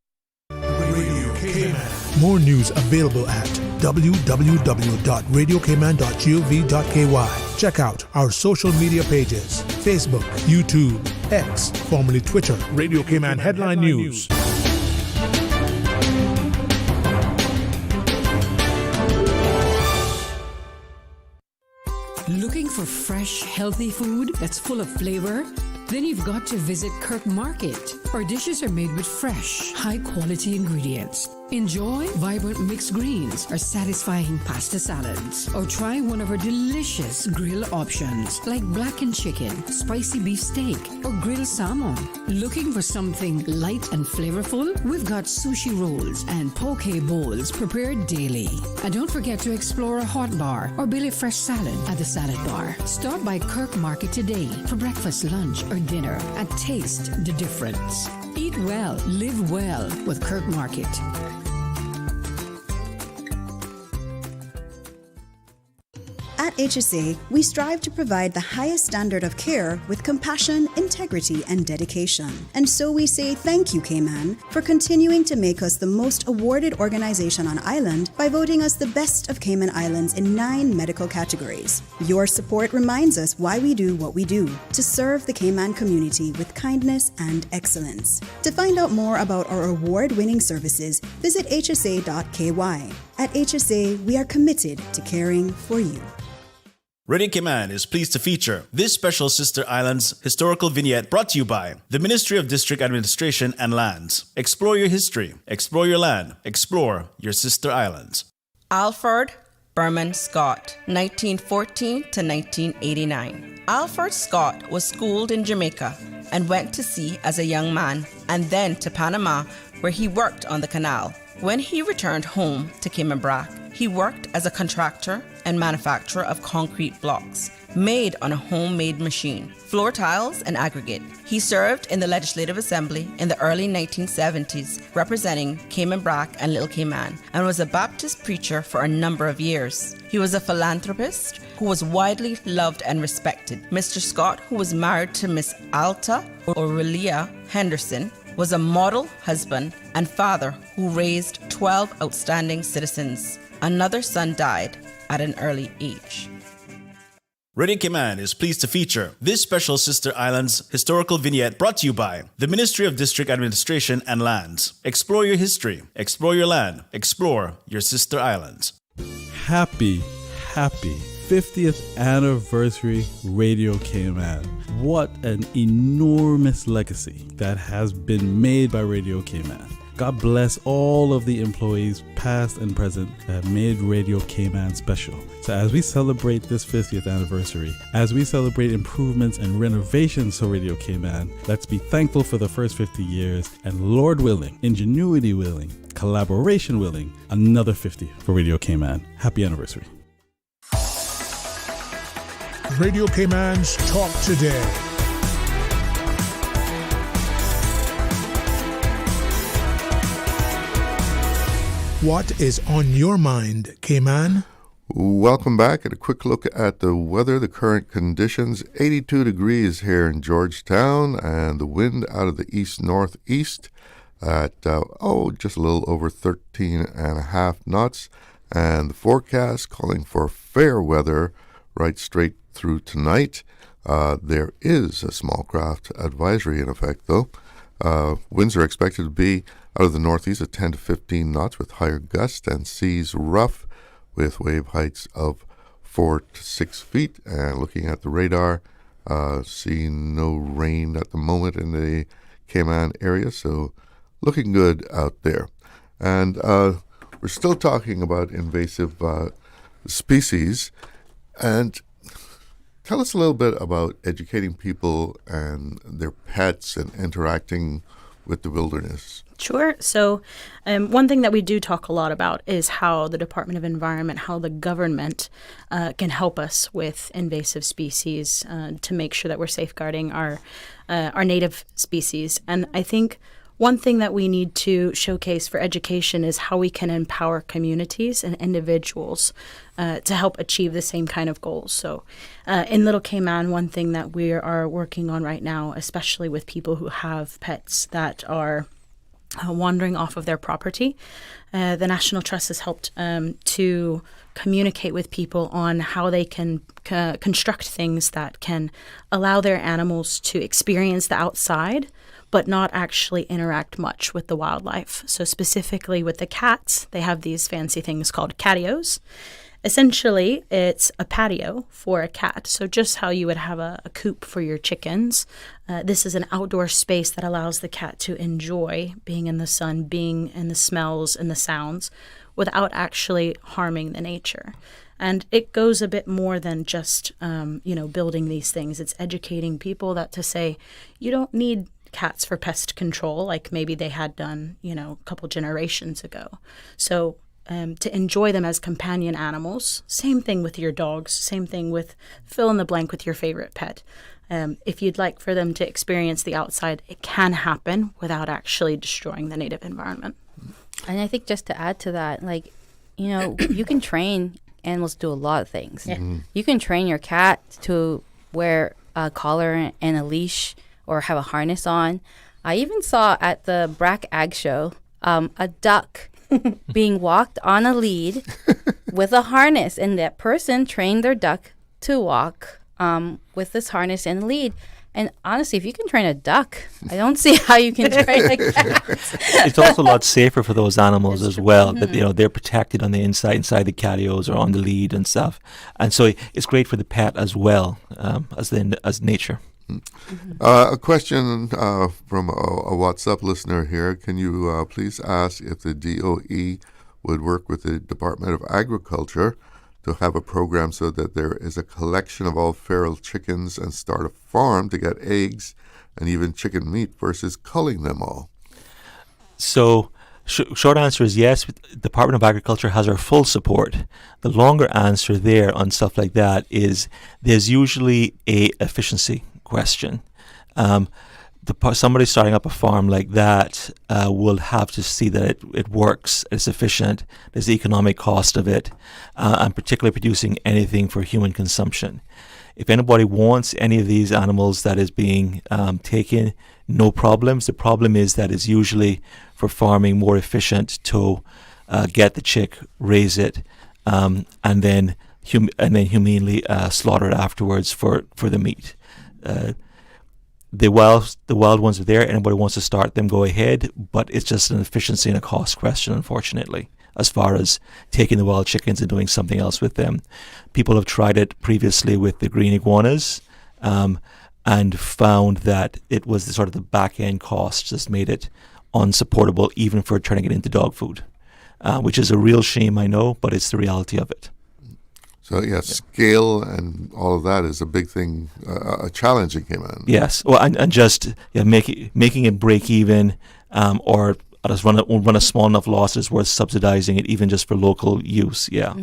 Radio Cayman. More news available at www.radiocayman.gov.ky. Check out our social media pages: Facebook, YouTube, X, formerly Twitter, Radio Cayman Headline News. Looking for fresh, healthy food that's full of flavor? Then you've got to visit Kirk Market. Our dishes are made with fresh, high-quality ingredients. Enjoy vibrant mixed greens or satisfying pasta salads. Or try one of our delicious grill options like blackened chicken, spicy beef steak, or grilled salmon. Looking for something light and flavorful? We've got sushi rolls and poke bowls prepared daily. And don't forget to explore a hot bar or Billy Fresh salad at the salad bar. Stop by Kirk Market today for breakfast, lunch, or dinner and taste the difference. Eat well, live well with Kirk Market. At HSA, we strive to provide the highest standard of care with compassion, integrity, and dedication. And so we say thank you, Cayman, for continuing to make us the most awarded organization on island by voting us the best of Cayman Islands in 9 medical categories. Your support reminds us why we do what we do, to serve the Cayman community with kindness and excellence. To find out more about our award-winning services, visit hsa.ky. At HSA, we are committed to caring for you. Radio Cayman is pleased to feature this special Sister Islands historical vignette brought to you by the Ministry of District Administration and Lands. Explore your history, explore your land, explore your Sister Islands. Alfred Berman Scott, 1914 to 1989. Alfred Scott was schooled in Jamaica and went to sea as a young man, and then to Panama, where he worked on the canal. When he returned home to Cayman Brac, he worked as a contractor and manufacturer of concrete blocks made on a homemade machine, floor tiles and aggregate. He served in the Legislative Assembly in the early 1970s, representing Cayman Brac and Little Cayman, and was a Baptist preacher for a number of years. He was a philanthropist who was widely loved and respected. Mr. Scott, who was married to Miss Alta Aurelia Henderson, was a model husband and father who raised 12 outstanding citizens. Another son died at an early age. Radio Cayman is pleased to feature this special Sister Islands historical vignette brought to you by the Ministry of District Administration and Lands. Explore your history, explore your land, explore your Sister Islands. Happy 50th anniversary Radio Cayman. What an enormous legacy that has been made by Radio Cayman. God bless all of the employees, past and present, that have made Radio Cayman special. So as we celebrate this 50th anniversary, as we celebrate improvements and renovations to Radio Cayman, let's be thankful for the first 50 years, and Lord willing, ingenuity willing, collaboration willing, another 50 for Radio Cayman. Happy anniversary. Radio Cayman's Talk Today. What is on your mind, Cayman? Welcome back. And a quick look at the weather, the current conditions. 82 degrees here in Georgetown, and the wind out of the east-northeast at, just a little over 13.5 knots. And the forecast calling for fair weather right straight through tonight. There is a small craft advisory in effect, though. Winds are expected to be out of the northeast at 10 to 15 knots with higher gusts, and seas rough with wave heights of 4 to 6 feet. And looking at the radar, seeing no rain at the moment in the Cayman area, so looking good out there. And we're still talking about invasive species. And tell us a little bit about educating people and their pets and interacting with the wilderness. Sure. So one thing that we do talk a lot about is how the Department of Environment, how the government can help us with invasive species to make sure that we're safeguarding our native species. And I think one thing that we need to showcase for education is how we can empower communities and individuals to help achieve the same kind of goals. So in Little Cayman, one thing that we are working on right now, especially with people who have pets that are wandering off of their property, the National Trust has helped to communicate with people on how they can construct things that can allow their animals to experience the outside but not actually interact much with the wildlife. So specifically with the cats, they have these fancy things called catios. Essentially, it's a patio for a cat. So just how you would have a coop for your chickens, this is an outdoor space that allows the cat to enjoy being in the sun, being in the smells and the sounds without actually harming the nature. And it goes a bit more than just, building these things. It's educating people that to say, you don't need cats for pest control like maybe they had done, a couple generations ago. So to enjoy them as companion animals, same thing with your dogs, same thing with fill in the blank with your favorite pet. If you'd like for them to experience the outside, it can happen without actually destroying the native environment. And I think just to add to that, you can train animals to do a lot of things. Yeah. Mm-hmm. You can train your cat to wear a collar and a leash or have a harness on. I even saw at the Brac Ag Show a duck being walked on a lead with a harness, and that person trained their duck to walk with this harness and lead. And honestly, if you can train a duck, I don't see how you can train a cat. It's also a lot safer for those animals as well. That they're protected on the inside the catios or on the lead and stuff. And so it's great for the pet as well as nature. A question from a WhatsApp listener here. Can you please ask if the DOE would work with the Department of Agriculture to have a program so that there is a collection of all feral chickens and start a farm to get eggs and even chicken meat versus culling them all? So Short answer is yes. The Department of Agriculture has our full support. The longer answer there on stuff like that is there's usually a efficiency question. Somebody starting up a farm like that will have to see that it works, it's efficient, there's the economic cost of it, and particularly producing anything for human consumption. If anybody wants any of these animals that is being taken, no problems. The problem is that it's usually for farming more efficient to get the chick, raise it, and then humanely slaughter it afterwards for the meat. The wild ones are there. Anybody wants to start them, go ahead. But it's just an efficiency and a cost question, unfortunately, as far as taking the wild chickens and doing something else with them. People have tried it previously with the green iguanas and found that it was the back end cost just made it unsupportable, even for turning it into dog food, which is a real shame, I know, but it's the reality of it. So scale and all of that is a big thing, a challenge in Cayman. Yes, well, and just making it break even, or just run a small enough loss is worth subsidizing it, even just for local use. Yeah,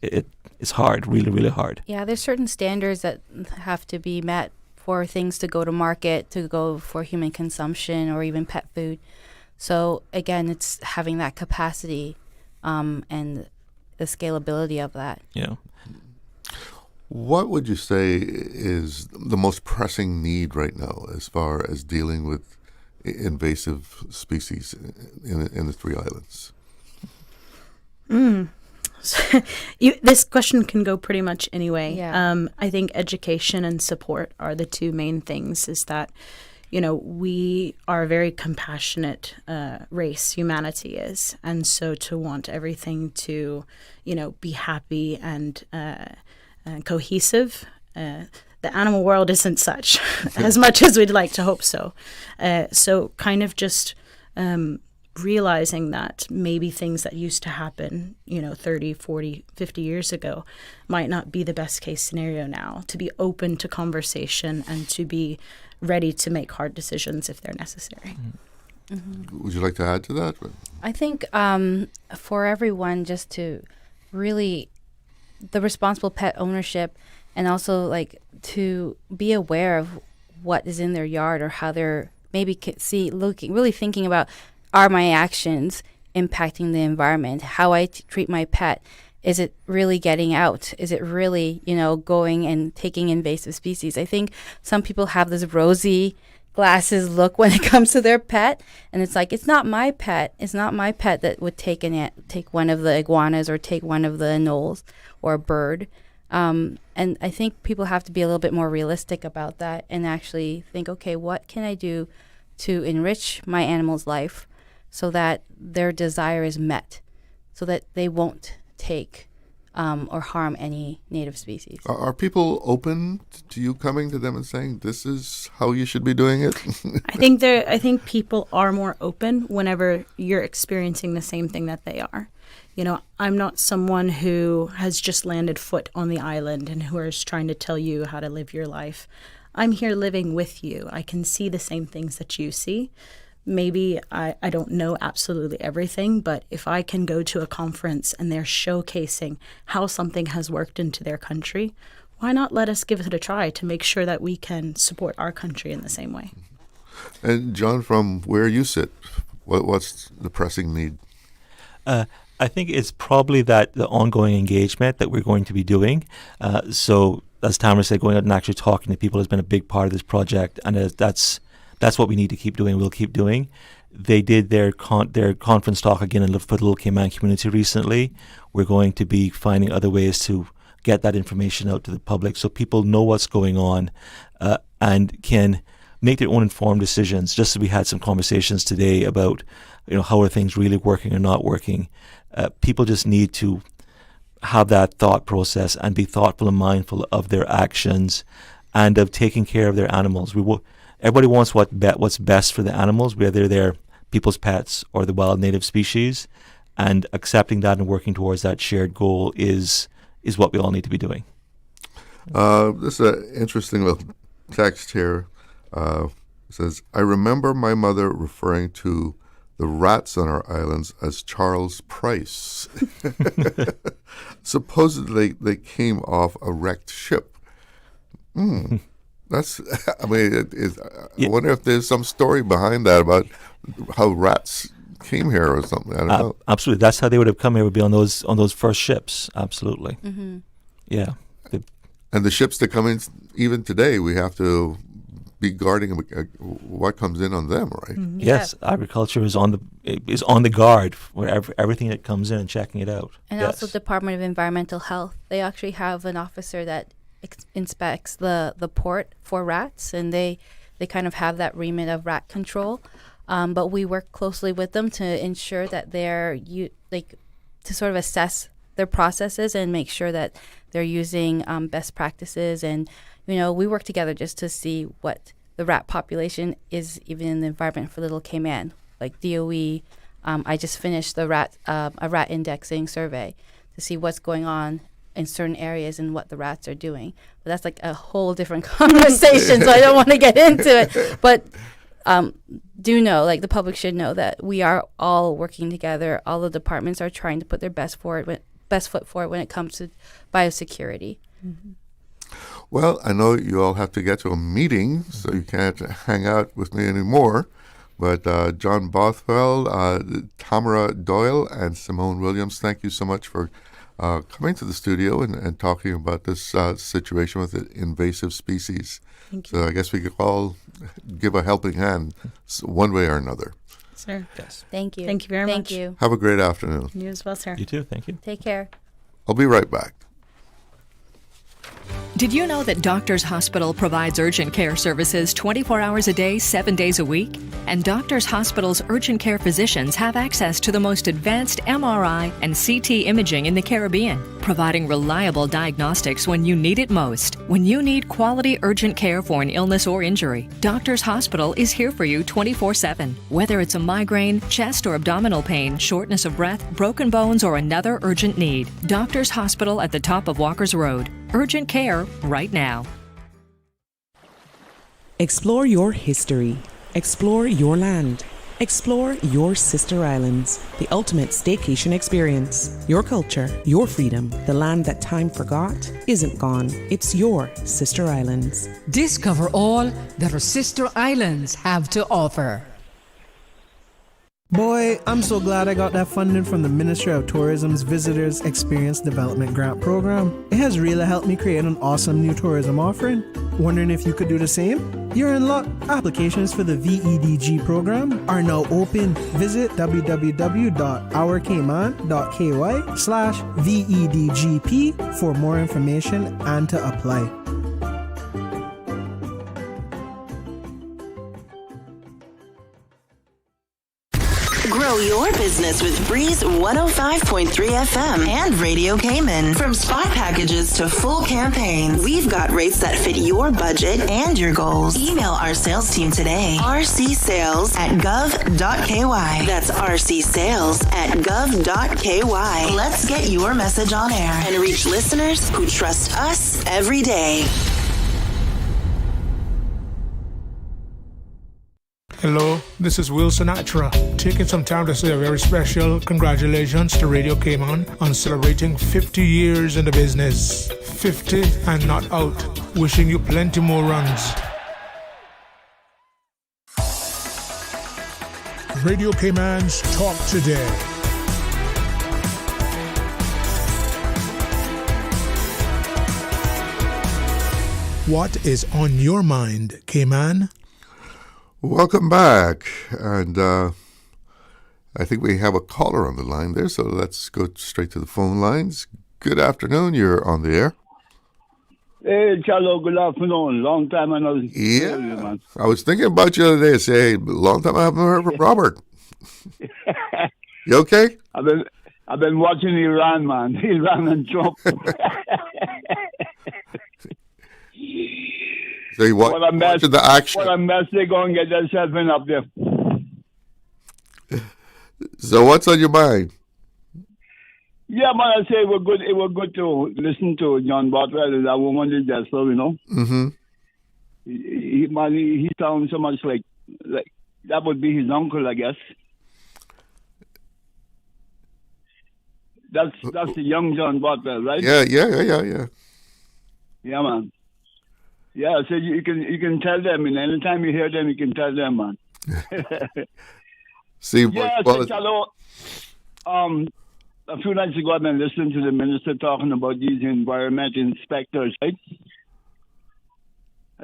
it's hard, really, really hard. Yeah, there's certain standards that have to be met for things to go to market, to go for human consumption, or even pet food. So again, it's having that capacity and the scalability of that. Yeah. What would you say is the most pressing need right now as far as dealing with invasive species in the three islands? This question can go pretty much anyway. Yeah. I think education and support are the two main things. Is that, we are a very compassionate race, humanity is. And so to want everything to, be happy and cohesive, the animal world isn't such as much as we'd like to hope so. So kind of just realizing that maybe things that used to happen, 30, 40, 50 years ago might not be the best case scenario now, to be open to conversation and to be ready to make hard decisions if they're necessary. Mm-hmm. Would you like to add to that? I think for everyone, just to really, the responsible pet ownership, and also to be aware of what is in their yard, or how they're maybe really thinking about, are my actions impacting the environment? How I treat my pet, is it really getting out? Is it really, going and taking invasive species? I think some people have this rosy glasses look when it comes to their pet, and it's not my pet. It's not my pet that would take one of the iguanas or take one of the anoles or a bird. And I think people have to be a little bit more realistic about that and actually think, okay, what can I do to enrich my animal's life so that their desire is met, so that they won't take or harm any native species. Are people open to you coming to them and saying, this is how you should be doing it? I think people are more open whenever you're experiencing the same thing that they are. I'm not someone who has just landed foot on the island and who is trying to tell you how to live your life. I'm here living with you. I can see the same things that you see. Maybe I don't know absolutely everything, but if I can go to a conference and they're showcasing how something has worked into their country, why not let us give it a try to make sure that we can support our country in the same way? And John, from where you sit, what's the pressing need? I think it's probably that the ongoing engagement that we're going to be doing. So as Tamara said, going out and actually talking to people has been a big part of this project, and that's what we need to keep doing. We'll keep doing. They did their conference talk again for the Little Cayman community recently. We're going to be finding other ways to get that information out to the public so people know what's going on and can make their own informed decisions. Just as we had some conversations today about, how are things really working or not working. People just need to have that thought process and be thoughtful and mindful of their actions and of taking care of their animals. Everybody wants what's best for the animals, whether they're people's pets or the wild native species, and accepting that and working towards that shared goal is what we all need to be doing. This is an interesting little text here. It says, I remember my mother referring to the rats on our islands as Charles Price. Supposedly they came off a wrecked ship. That's, I mean, I wonder if there's some story behind that about how rats came here or something. I don't know. Absolutely. That's how they would have come here, would be on those first ships. Absolutely. Mm-hmm. Yeah. And the ships that come in, even today, we have to be guarding what comes in on them, right? Mm-hmm. Yes, agriculture is on the guard for everything that comes in and checking it out. And also Department of Environmental Health. They actually have an officer that inspects the port for rats, and they kind of have that remit of rat control. But we work closely with them to ensure that to sort of assess their processes and make sure that they're using best practices. And, we work together just to see what the rat population is even in the environment for Little Cayman. Like DOE, I just finished a rat indexing survey to see what's going on in certain areas and what the rats are doing. But that's like a whole different conversation, so I don't want to get into it. But do know, the public should know that we are all working together. All the departments are trying to put their best foot forward when it comes to biosecurity. Mm-hmm. Well, I know you all have to get to a meeting, so you can't hang out with me anymore. But John Bothwell, Tamara Doyle, and Simone Williams, thank you so much for coming to the studio and talking about this situation with invasive species. Thank you. So I guess we could all give a helping hand one way or another. Sir. Yes. Thank you. Thank you very much. Thank you. Have a great afternoon. You as well, sir. You too. Thank you. Take care. I'll be right back. Did you know that Doctors Hospital provides urgent care services 24 hours a day, 7 days a week? And Doctors Hospital's urgent care physicians have access to the most advanced MRI and CT imaging in the Caribbean, providing reliable diagnostics when you need it most. When you need quality urgent care for an illness or injury, Doctors Hospital is here for you 24/7. Whether it's a migraine, chest or abdominal pain, shortness of breath, broken bones, or another urgent need, Doctors Hospital at the top of Walker's Road. Urgent care right now. Explore your history. Explore your land. Explore your sister islands. The ultimate staycation experience. Your culture, your freedom. The land that time forgot isn't gone. It's your sister islands. Discover all that our sister islands have to offer. Boy, I'm so glad I got that funding from the Ministry of Tourism's Visitors Experience Development Grant Program. It has really helped me create an awesome new tourism offering. Wondering if you could do the same? You're in luck. Applications for the VEDG program are now open. Visit www.ourcayman.ky/VEDGP for more information and to apply. Grow your business with Breeze 105.3 FM and Radio Cayman. From spot packages to full campaigns, we've got rates that fit your budget and your goals. Email our sales team today, rcsales@gov.ky. That's rcsales@gov.ky. Let's get your message on air and reach listeners who trust us every day. Hello, this is Will Sinatra, taking some time to say a very special congratulations to Radio Cayman on celebrating 50 years in the business. 50 and not out. Wishing you plenty more runs. Radio Cayman's Talk Today. What is on your mind, Cayman? Welcome back, and I think we have a caller on the line there, so let's go straight to the phone lines. Good afternoon, you're on the air. Hey, Charlo, good afternoon. Long time I know. Yeah, you, man. I was thinking about you the other day. Say, hey, long time I haven't heard from Robert. You okay? I've been watching Iran, man. Iran and Trump. So you watch the action. What a mess they're going to get themselves in up there. So what's on your mind? Yeah, man, I say it was good to listen to John Bothwell. That woman did that, so, you know. Mm-hmm. He sounds so much like that would be his uncle, I guess. That's the young John Botwell, right? Yeah. Yeah, man. Yeah, so you can tell them, and anytime you hear them, you can tell them, man. See, yeah, so Chalo, a few nights ago, I've been listening to the minister talking about these environment inspectors, right?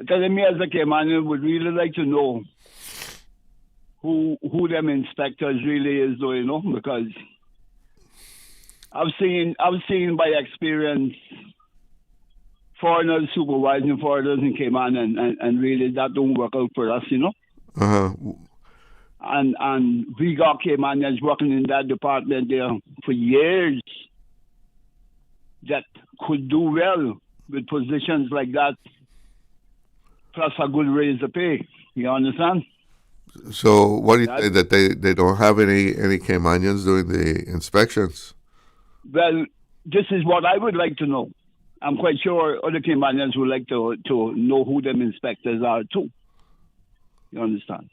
Telling me as a Cayman would really like to know who them inspectors really is, though, you know, because I've seen by experience foreigners supervising foreigners in Cayman, and really that don't work out for us, you know. Uh-huh. And we got Caymanians working in that department there for years that could do well with positions like that, plus a good raise of pay. You understand? So what do you say, that they don't have any Caymanians doing the inspections? Well, this is what I would like to know. I'm quite sure other Caymanians would like to know who them inspectors are too. You understand?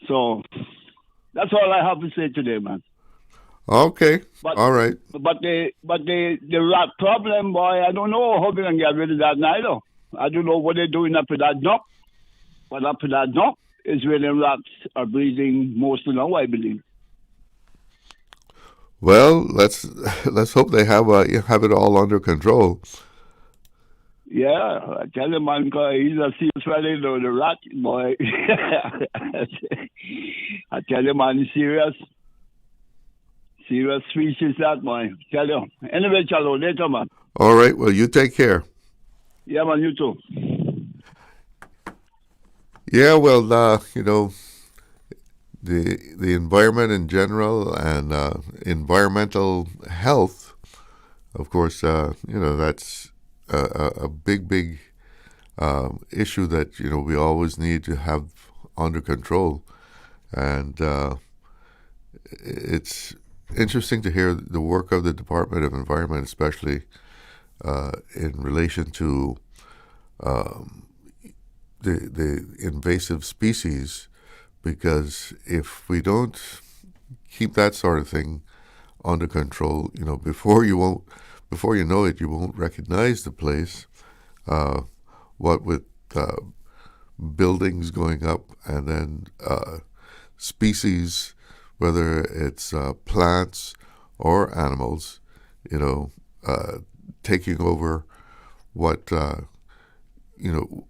So that's all I have to say today, man. Okay. All right. But the rat problem, boy, I don't know how they can get rid of that neither. I don't know what they're doing up to that knock. But up to that knock, Israeli rats are breeding mostly now, I believe. Well, let's hope they have it all under control. Yeah, I tell him, man, he's a serious fellow, the rat, boy. I tell him, man, he's serious. Serious species, that, boy. Tell you. Anyway, Chalo, later, man. All right, well, you take care. Yeah, man, you too. Yeah, well, you know, the environment in general and environmental health, of course, you know, that's a big issue that, you know, we always need to have under control. And it's interesting to hear the work of the Department of Environment, especially in relation to the invasive species, because if we don't keep that sort of thing under control, you know, before you know it, you won't recognize the place. What with buildings going up, and then species, whether it's plants or animals, you know, taking over what you know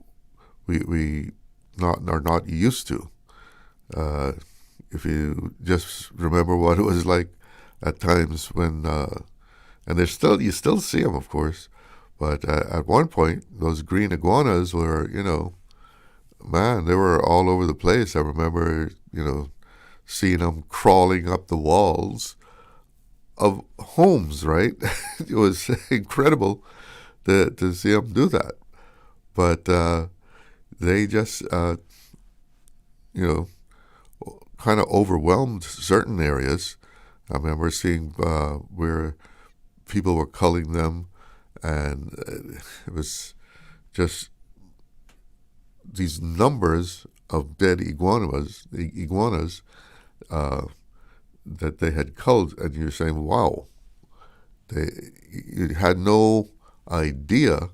we are not used to. If you just remember what it was like at times when, and you still see them, of course, but at one point those green iguanas were, you know, man, they were all over the place. I remember, you know, seeing them crawling up the walls of homes, right? It was incredible to see them do that. But they just, you know, kind of overwhelmed certain areas. I remember seeing where people were culling them, and it was just these numbers of dead iguanas that they had culled, and you're saying, wow, you had no idea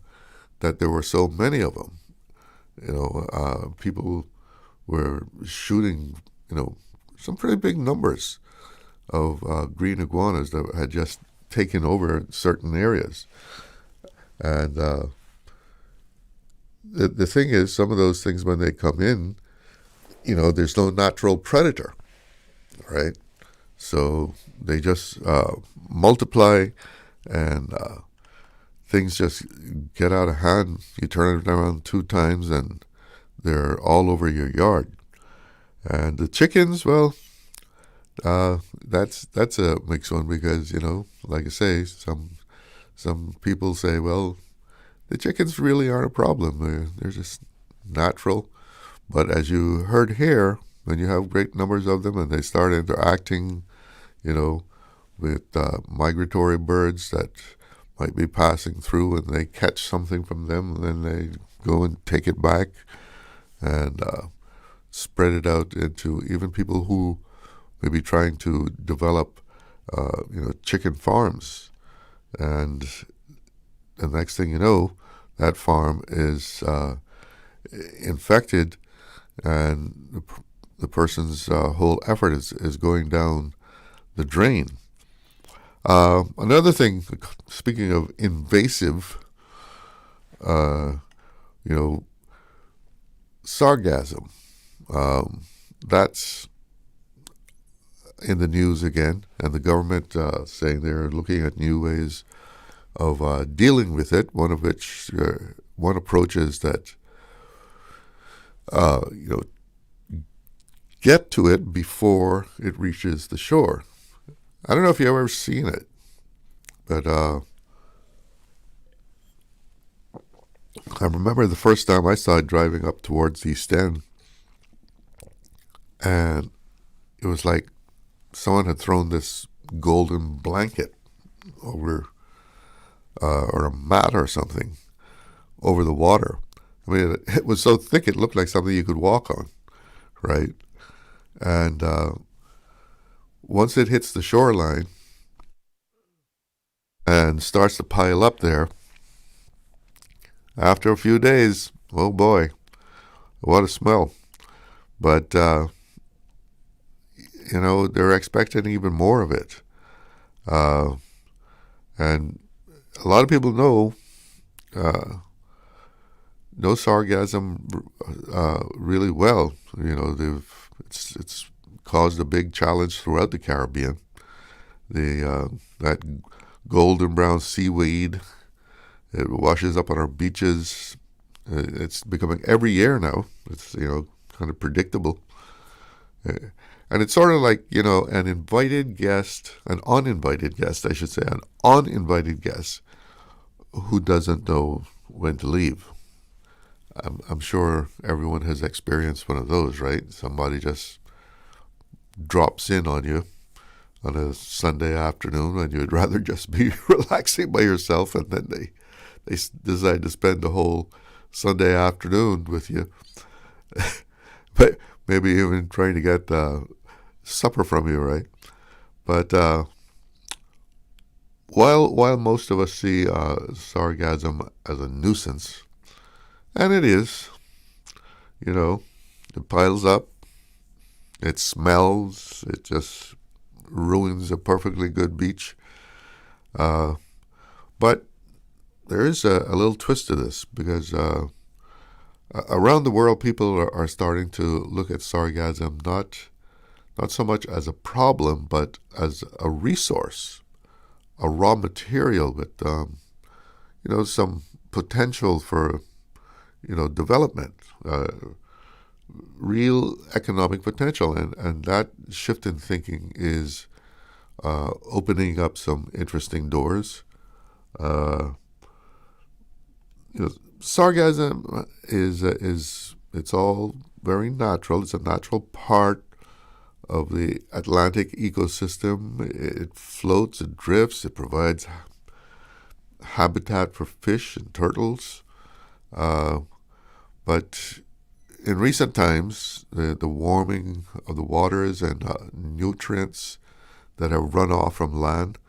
that there were so many of them. You know, people were shooting, you know, some pretty big numbers of green iguanas that had just taken over certain areas. And the thing is, some of those things, when they come in, you know, there's no natural predator, right? So they just multiply, and things just get out of hand. You turn it around 2 times and they're all over your yard. And the chickens, well, that's a mixed one, because, you know, like I say, some people say, well, the chickens really aren't a problem. They're just natural. But as you heard here, when you have great numbers of them and they start interacting, you know, with migratory birds that might be passing through, and they catch something from them, and then they go and take it back and spread it out into even people who may be trying to develop chicken farms, and the next thing you know, that farm is infected, and the person's whole effort is going down the drain. Another thing, speaking of invasive, sargassum. That's in the news again, and the government saying they're looking at new ways of dealing with it. One of which, one approach is that get to it before it reaches the shore. I don't know if you've ever seen it, but I remember the first time I saw it driving up towards East End, and it was like someone had thrown this golden blanket over, or a mat or something, over the water. I mean, it was so thick it looked like something you could walk on, right? And once it hits the shoreline and starts to pile up there, after a few days, oh boy, what a smell. But, they're expecting even more of it. And a lot of people know sargassum really well. It's caused a big challenge throughout the Caribbean. That golden brown seaweed, it washes up on our beaches. It's becoming every year now. It's kind of predictable, and it's sort of like an uninvited guest, an uninvited guest who doesn't know when to leave. I'm sure everyone has experienced one of those, right? Somebody just drops in on you on a Sunday afternoon when you'd rather just be relaxing by yourself, and then they decide to spend the whole Sunday afternoon with you, but maybe even trying to get supper from you, right? But while most of us see sargassum as a nuisance, and it is, it piles up, it smells, it just ruins a perfectly good beach. But there is a little twist to this, because around the world, people are starting to look at sargassum not so much as a problem, but as a resource, a raw material with some potential for development, real economic potential, and that shift in thinking is opening up some interesting doors. Sargassum is it's all very natural. It's a natural part of the Atlantic ecosystem. It floats, it drifts, it provides habitat for fish and turtles. But in recent times, the warming of the waters and nutrients that have run off from land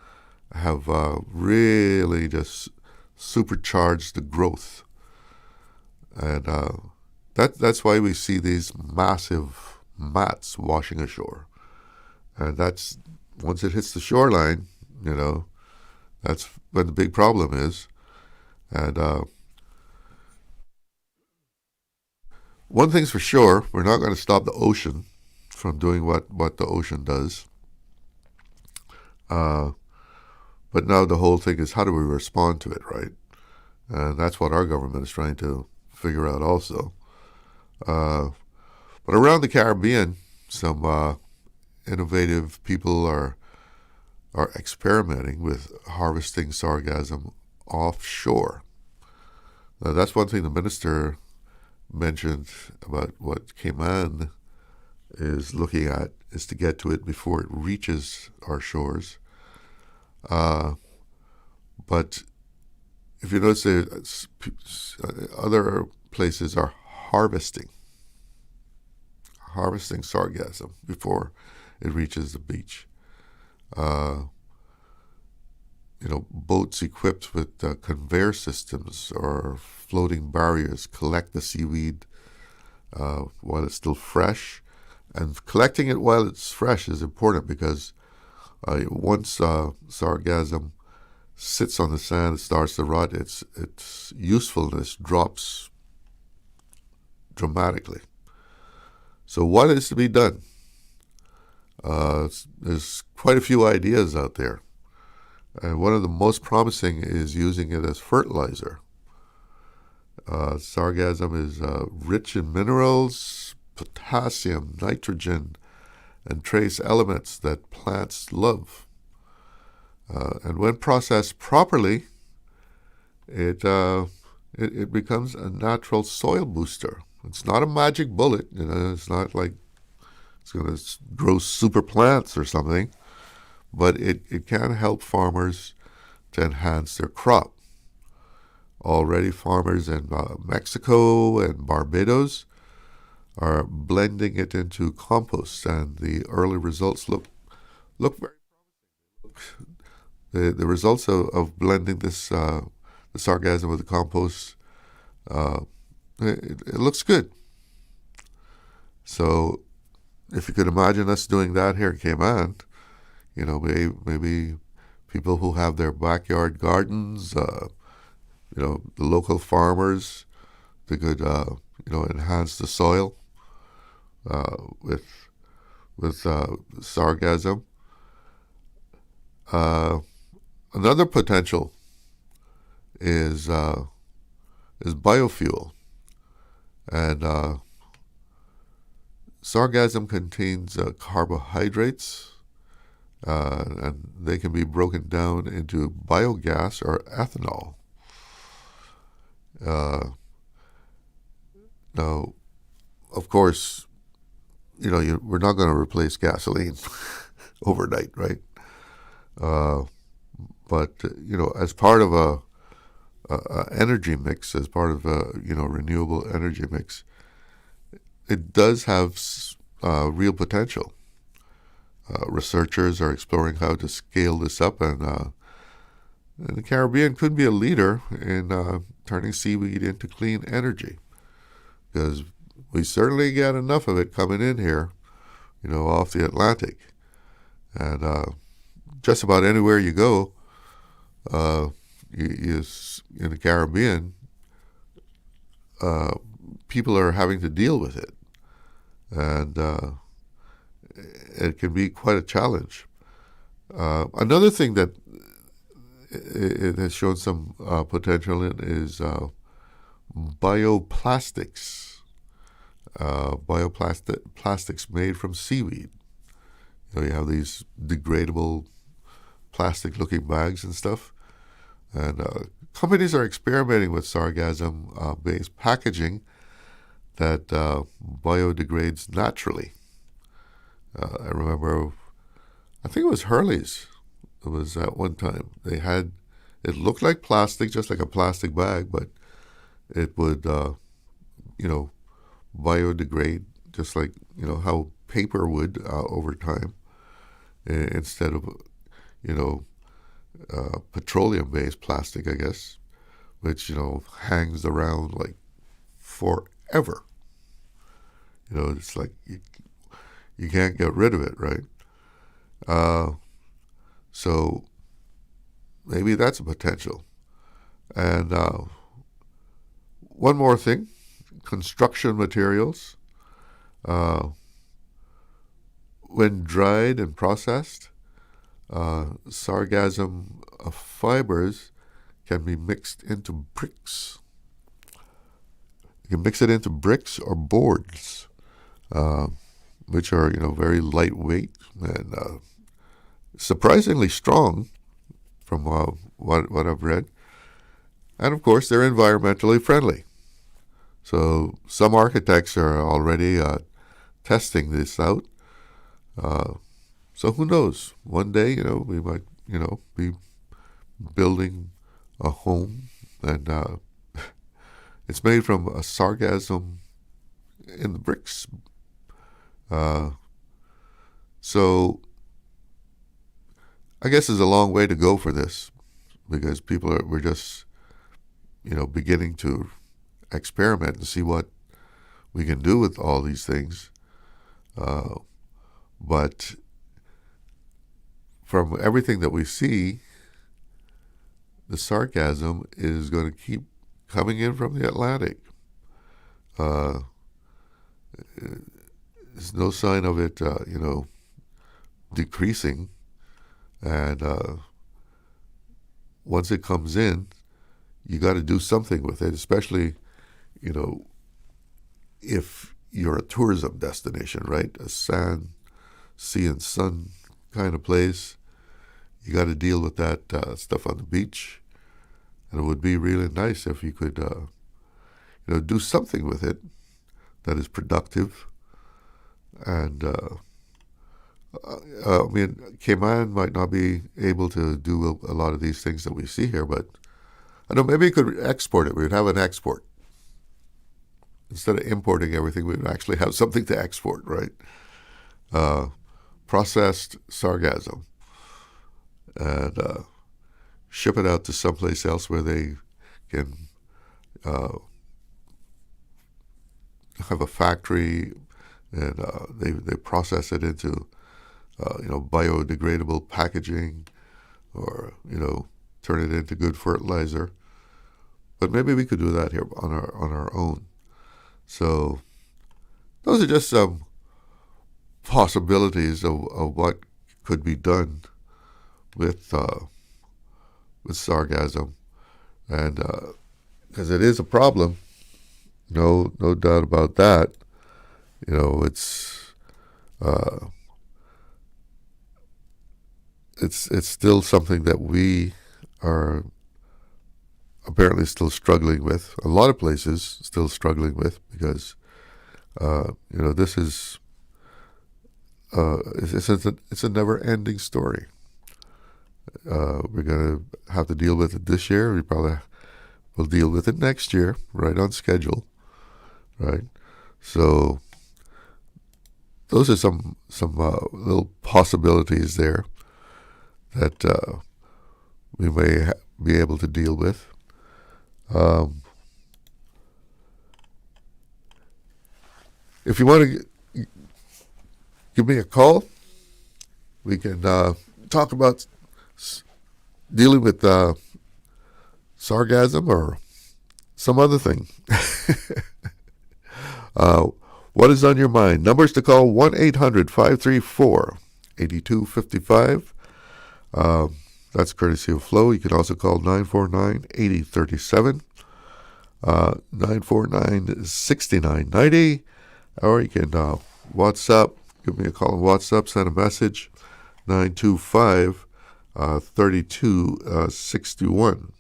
have really just supercharged the growth. And that's why we see these massive mats washing ashore. And that's, once it hits the shoreline, that's when the big problem is. And one thing's for sure, we're not going to stop the ocean from doing what the ocean does. But now the whole thing is, how do we respond to it, right? And that's what our government is trying to figure out also. But around the Caribbean, some innovative people are experimenting with harvesting sargassum offshore. Now, that's one thing the minister mentioned about what Cayman is looking at, is to get to it before it reaches our shores. But if you notice, other places are harvesting sargassum before it reaches the beach. boats equipped with conveyor systems or floating barriers collect the seaweed while it's still fresh. And collecting it while it's fresh is important because once sargassum sits on the sand, it starts to rot, its usefulness drops dramatically. So what is to be done? There's quite a few ideas out there. And one of the most promising is using it as fertilizer. Sargassum is rich in minerals, potassium, nitrogen, and trace elements that plants love. And when processed properly, it becomes a natural soil booster. It's not a magic bullet. It's not like it's going to grow super plants or something, but it can help farmers to enhance their crop. Already farmers in Mexico and Barbados are blending it into compost, and the early results look very promising. The results of blending this the sargassum with the compost, it looks good. So if you could imagine us doing that here in Cayman, maybe people who have their backyard gardens, the local farmers, they could enhance the soil with sargassum. Another potential is biofuel, and sargassum contains carbohydrates, and they can be broken down into biogas or ethanol. Now, of course, we're not going to replace gasoline overnight, right? But as part of a energy mix, as part of a renewable energy mix, it does have real potential. Researchers are exploring how to scale this up, and the Caribbean could be a leader in turning seaweed into clean energy, because we certainly get enough of it coming in here, off the Atlantic. And just about anywhere you go, in the Caribbean, people are having to deal with it. And it can be quite a challenge. Another thing that it has shown some potential in is bioplastics. Plastics made from seaweed. You have these degradable plastic-looking bags and stuff. And companies are experimenting with sargassum-based packaging that biodegrades naturally. I remember, I think it was Hurley's. It was at one time. It looked like plastic, just like a plastic bag, but it would, biodegrade, just like, how paper would over time, instead of, petroleum-based plastic, I guess, which, hangs around like forever. It's like you can't get rid of it, right? So maybe that's a potential. And one more thing, construction materials. When dried and processed, sargassum fibers can be mixed into bricks. You can mix it into bricks or boards, which are, very lightweight and surprisingly strong from what I've read. And, of course, they're environmentally friendly. So some architects are already testing this out. So who knows? One day, we might, be building a home, and it's made from a sargassum in the bricks. So I guess there's a long way to go for this, because we're just, beginning to experiment and see what we can do with all these things. But from everything that we see, the sargassum is going to keep coming in from the Atlantic. There's no sign of it, decreasing. And once it comes in, you got to do something with it, especially, if you're a tourism destination, right? A sand, sea and sun kind of place. You got to deal with that stuff on the beach. And it would be really nice if you could, do something with it that is productive. And, Cayman might not be able to do a lot of these things that we see here, but I know maybe you could export it. We would have an export. Instead of importing everything, we would actually have something to export, right? Processed sargassum. And ship it out to someplace else where they can have a factory, and they process it into biodegradable packaging, or turn it into good fertilizer. But maybe we could do that here on our own. So those are just some possibilities of what could be done with sargassum, and because it is a problem, no doubt about that. It's still something that we are apparently still struggling with. A lot of places still struggling with, because this is it's a never-ending story. We're going to have to deal with it this year. We probably will deal with it next year, right on schedule, right? So those are some little possibilities there that we may be able to deal with. If you want to give me a call, we can talk about dealing with sargassum or some other thing. What is on your mind? Numbers to call: 1-800-534-8255. That's courtesy of Flo. You can also call 949-8037, 949-6990, or you can WhatsApp. Give me a call on WhatsApp. Send a message, 925-3261.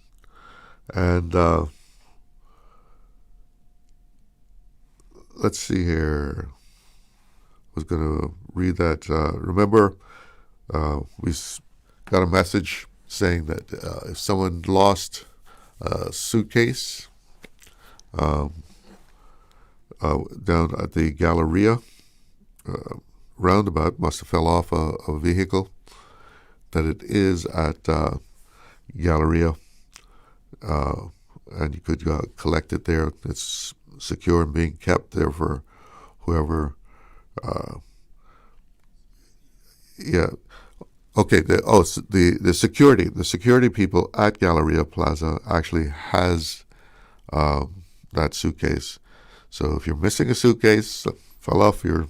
And let's see here. I was going to read that. Remember, we got a message saying that if someone lost a suitcase down at the Galleria roundabout, must have fell off a vehicle, that it is at Galleria, and you could collect it there. It's secure and being kept there for whoever. Okay. The security people at Galleria Plaza actually has that suitcase. So if you're missing a suitcase, fell off your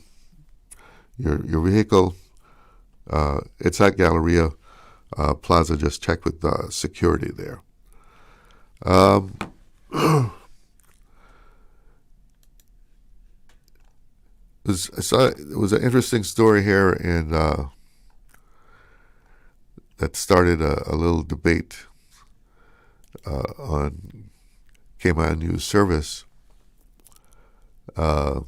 vehicle, it's at Galleria Plaza. Just check with security there. It was an interesting story here in that started a little debate on Cayman News Service. You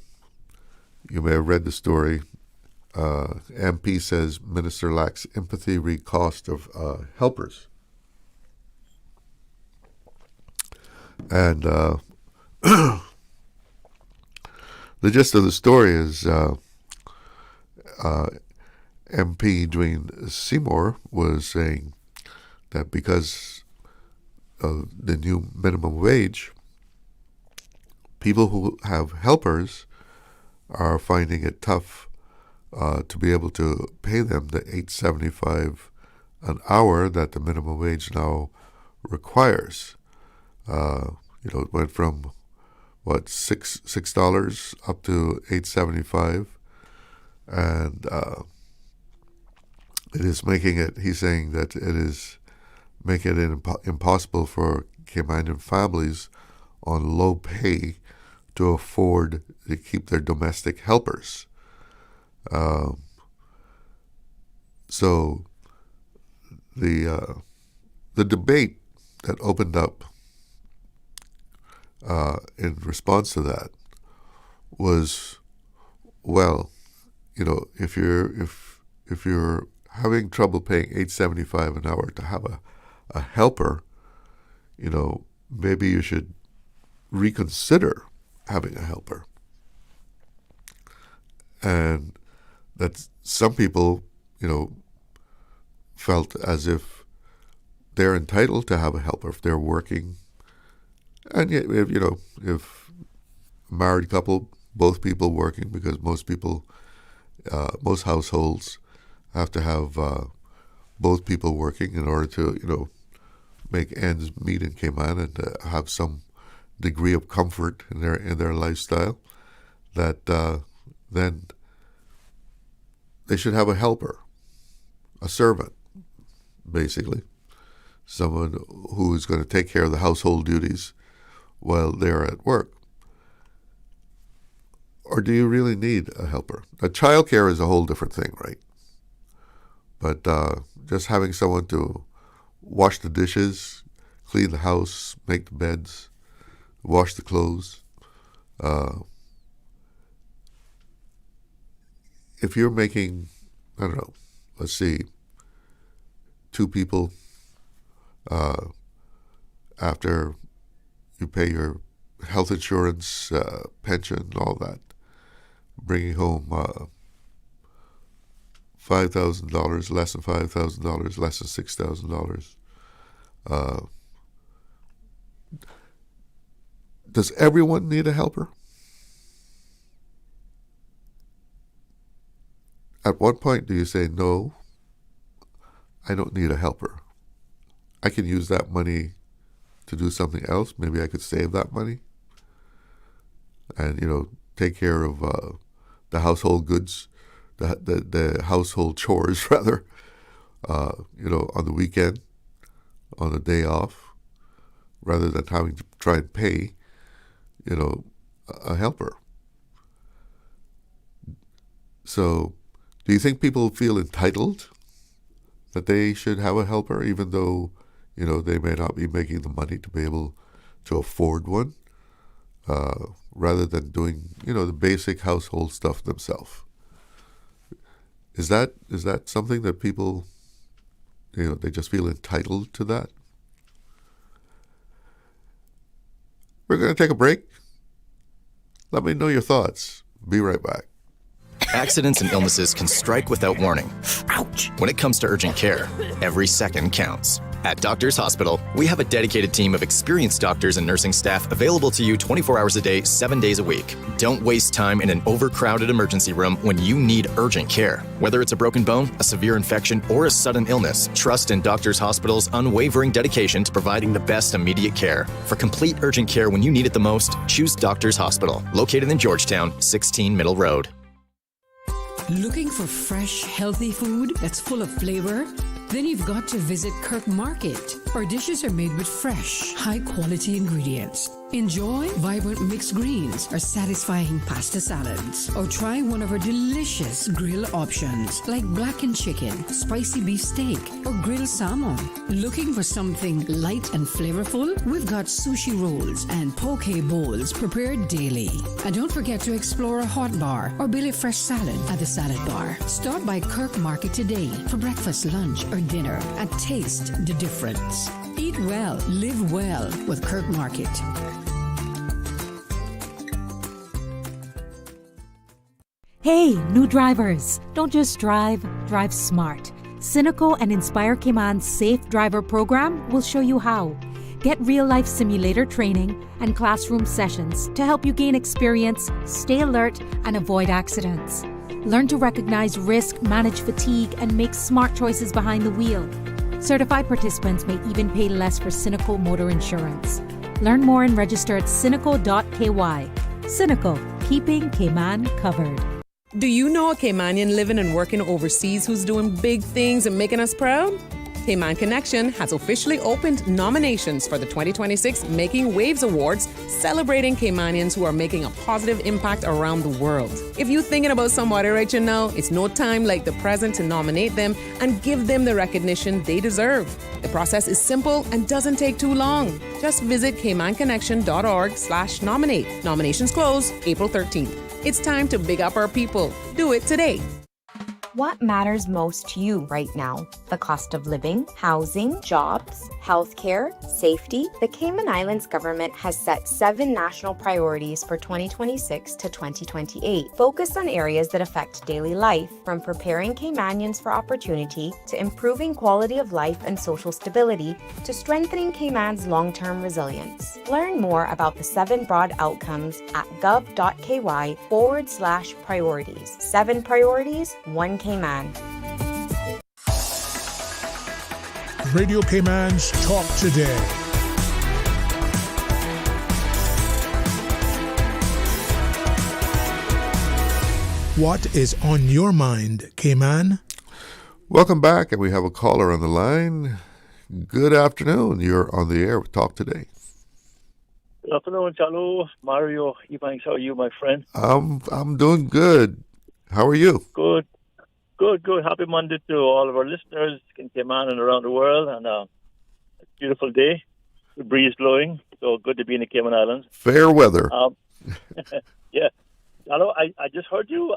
may have read the story. MP says minister lacks empathy re cost of helpers. And the gist of the story is MP Dwayne Seymour was saying that because of the new minimum wage, people who have helpers are finding it tough to be able to pay them the $8.75 an hour that the minimum wage now requires. It went from $6 up to $8.75, and it is making it. He's saying that it is making it impossible for Cayman families on low pay to afford to keep their domestic helpers. So the debate that opened up in response to that was, well, if you're having trouble paying $8.75 an hour to have a helper, maybe you should reconsider having a helper. And that some people, felt as if they're entitled to have a helper if they're working. And yet, if a married couple, both people working, because most households have to have both people working in order to, make ends meet in Cayman and have some degree of comfort in their lifestyle, that then they should have a helper, a servant, basically, someone who is going to take care of the household duties while they're at work. Or do you really need a helper? Now, childcare is a whole different thing, right? But just having someone to wash the dishes, clean the house, make the beds, wash the clothes. If you're making, I don't know, let's see, 2 people, after you pay your health insurance, pension, all that, bringing home $5,000, less than $5,000, less than $6,000. Does everyone need a helper? At what point do you say, no, I don't need a helper? I can use that money to do something else. Maybe I could save that money and, take care of the household goods, the household chores, rather, on the weekend, on a day off, rather than having to try and pay, a helper. So, do you think people feel entitled that they should have a helper, even though, they may not be making the money to be able to afford one, rather than doing, the basic household stuff themselves? Is that something that people, they just feel entitled to that? We're going to take a break. Let me know your thoughts. Be right back. Accidents and illnesses can strike without warning. Ouch! When it comes to urgent care, every second counts. At Doctors Hospital, we have a dedicated team of experienced doctors and nursing staff available to you 24 hours a day, 7 days a week. Don't waste time in an overcrowded emergency room when you need urgent care. Whether it's a broken bone, a severe infection, or a sudden illness, trust in Doctors Hospital's unwavering dedication to providing the best immediate care. For complete urgent care when you need it the most, choose Doctors Hospital, located in Georgetown, 16 Middle Road. Looking for fresh, healthy food that's full of flavor? Then you've got to visit Kirk Market. Our dishes are made with fresh, high-quality ingredients. Enjoy vibrant mixed greens or satisfying pasta salads. Or try one of our delicious grill options like blackened chicken, spicy beef steak, or grilled salmon. Looking for something light and flavorful? We've got sushi rolls and poke bowls prepared daily. And don't forget to explore a hot bar or Billy Fresh salad at the salad bar. Stop by Kirk Market today for breakfast, lunch, or dinner and taste the difference. Eat well, live well with Kirk Market. Hey, new drivers, don't just drive, drive smart. Cynical and Inspire Cayman's Safe Driver program will show you how. Get real-life simulator training and classroom sessions to help you gain experience, stay alert, and avoid accidents. Learn to recognize risk, manage fatigue, and make smart choices behind the wheel. Certified participants may even pay less for Cynical motor insurance. Learn more and register at cynical.ky. Cynical, keeping Cayman covered. Do you know a Caymanian living and working overseas who's doing big things and making us proud? Cayman Connection has officially opened nominations for the 2026 Making Waves Awards, celebrating Caymanians who are making a positive impact around the world. If you're thinking about somebody right now, it's no time like the present to nominate them and give them the recognition they deserve. The process is simple and doesn't take too long. Just visit caymanconnection.org/nominate. Nominations close April 13th. It's time to big up our people. Do it today. What matters most to you right now? The cost of living, housing, jobs, healthcare, safety? The Cayman Islands government has set 7 national priorities for 2026 to 2028, focused on areas that affect daily life, from preparing Caymanians for opportunity to improving quality of life and social stability to strengthening Cayman's long-term resilience. Learn more about the 7 broad outcomes at gov.ky/priorities. 7 priorities, 1 Cayman. Radio Cayman's Talk Today. What is on your mind, Cayman? Welcome back, and we have a caller on the line. Good afternoon. You're on the air with Talk Today. Good afternoon, Chalo, Mario, Ebanks. How are you, my friend? I'm doing good. How are you? Good. Happy Monday to all of our listeners in Cayman and around the world. And it's a beautiful day. The breeze blowing. So good to be in the Cayman Islands. Fair weather. Yeah. Chalo, I just heard you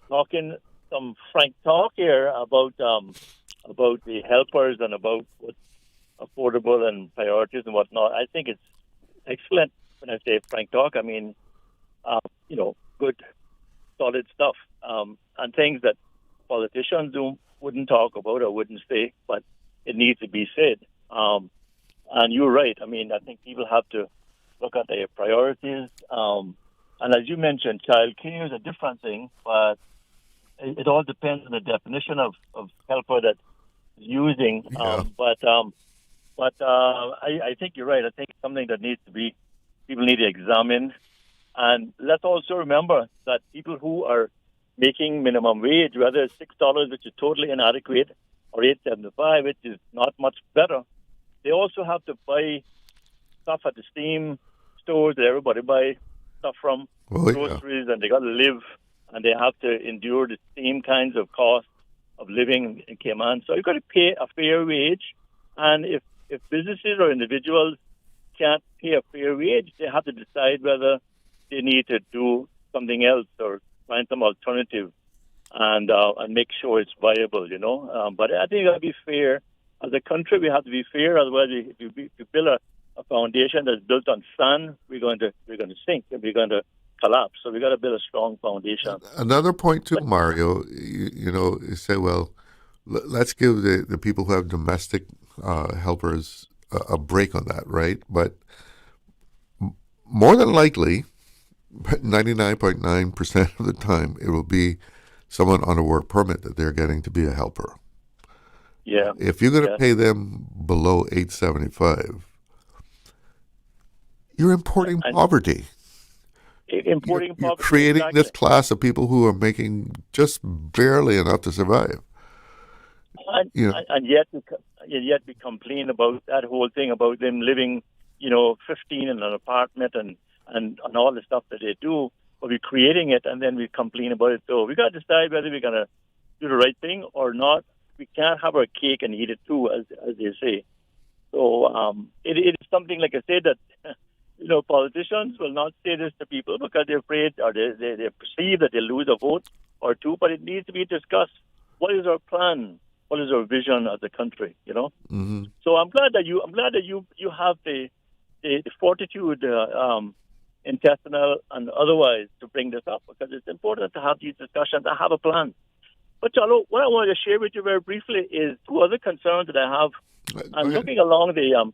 talking some frank talk here about the helpers and about what's affordable and priorities and whatnot. I think it's excellent when I say frank talk. I mean, good, solid stuff, and things that politicians wouldn't talk about or wouldn't say, but it needs to be said. And you're right. I mean, I think people have to look at their priorities. And as you mentioned, child care is a different thing, but it all depends on the definition of helper that is using. Yeah. But I think you're right. I think it's something that people need to examine. And let's also remember that people who are making minimum wage, whether it's $6, which is totally inadequate, or $8.75, which is not much better, they also have to buy stuff at the steam stores that everybody buys stuff from, groceries, and they got to live, and they have to endure the same kinds of costs of living in Cayman. So you've got to pay a fair wage, and if businesses or individuals can't pay a fair wage, they have to decide whether they need to do something else or find some alternative and make sure it's viable, But I think it got to be fair. As a country, we have to be fair. Otherwise, if you build a foundation that's built on sand, we're going to sink and we're going to collapse. So we got to build a strong foundation. Another point too, Mario. You say, well, let's give the people who have domestic helpers a break on that, right? But more than likely, 99.9% of the time, it will be someone on a work permit that they're getting to be a helper. Yeah. If you're going to pay them below $8.75, you're importing poverty. You're creating this class of people who are making just barely enough to survive. And yet we complain about that whole thing about them living, 15 in an apartment and all the stuff that they do, but we're creating it and then we complain about it. So we got to decide whether we're going to do the right thing or not. We can't have our cake and eat it too, as they say. So it is something, like I said, that politicians will not say this to people because they're afraid or they perceive that they'll lose a vote or two, but it needs to be discussed. What is our plan? What is our vision as a country? So I'm glad that you have the fortitude, intestinal and otherwise, to bring this up, because it's important to have these discussions and have a plan. But Chalo, what I wanted to share with you very briefly is two other concerns that I have. And looking along the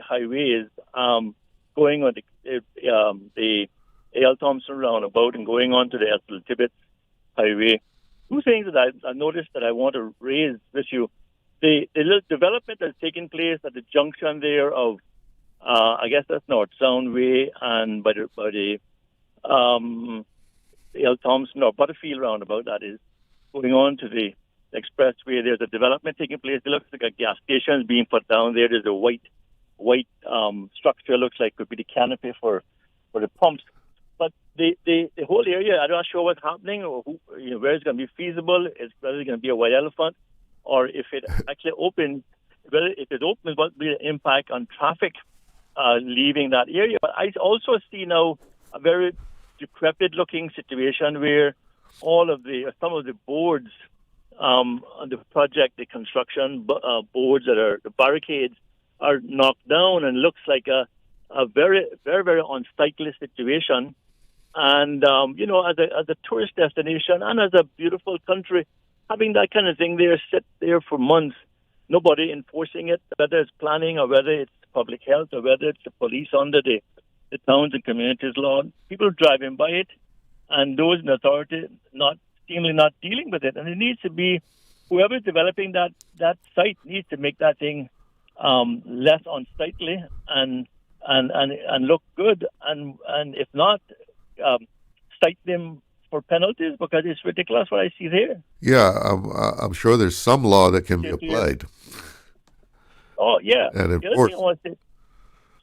highways, going on the A.L. Thompson roundabout and going on to the Ethel Tibbetts Highway, two things that I noticed that I want to raise with you. The little development that's taking place at the junction there of, I guess that's North Sound Way and by the A.L. Thompson or Butterfield roundabout, that is, going on to the expressway. There's a development taking place. It looks like a gas station is being put down there. There's a white structure, looks like could be the canopy for the pumps. But the whole area, I'm not sure what's happening or where it's going to be feasible. Whether it's going to be a white elephant or if it actually opens. If it opens, what will be the impact on traffic leaving that area? But I also see now a very decrepit-looking situation where some of the boards on the project, the construction boards that are the barricades, are knocked down and looks like a very, very, very unsightly situation. And as a tourist destination and as a beautiful country, having that kind of thing there sit there for months, nobody enforcing it, whether it's planning or whether it's public health or whether it's the police under the towns and communities law, people driving by it, and those in authority seemingly not dealing with it. And it needs to be, whoever's developing that site needs to make that thing less unsightly and look good, and if not, cite them for penalties, because it's ridiculous what I see there. Yeah, I'm sure there's some law that can be applied. Oh, yeah. And the other thing I want to say,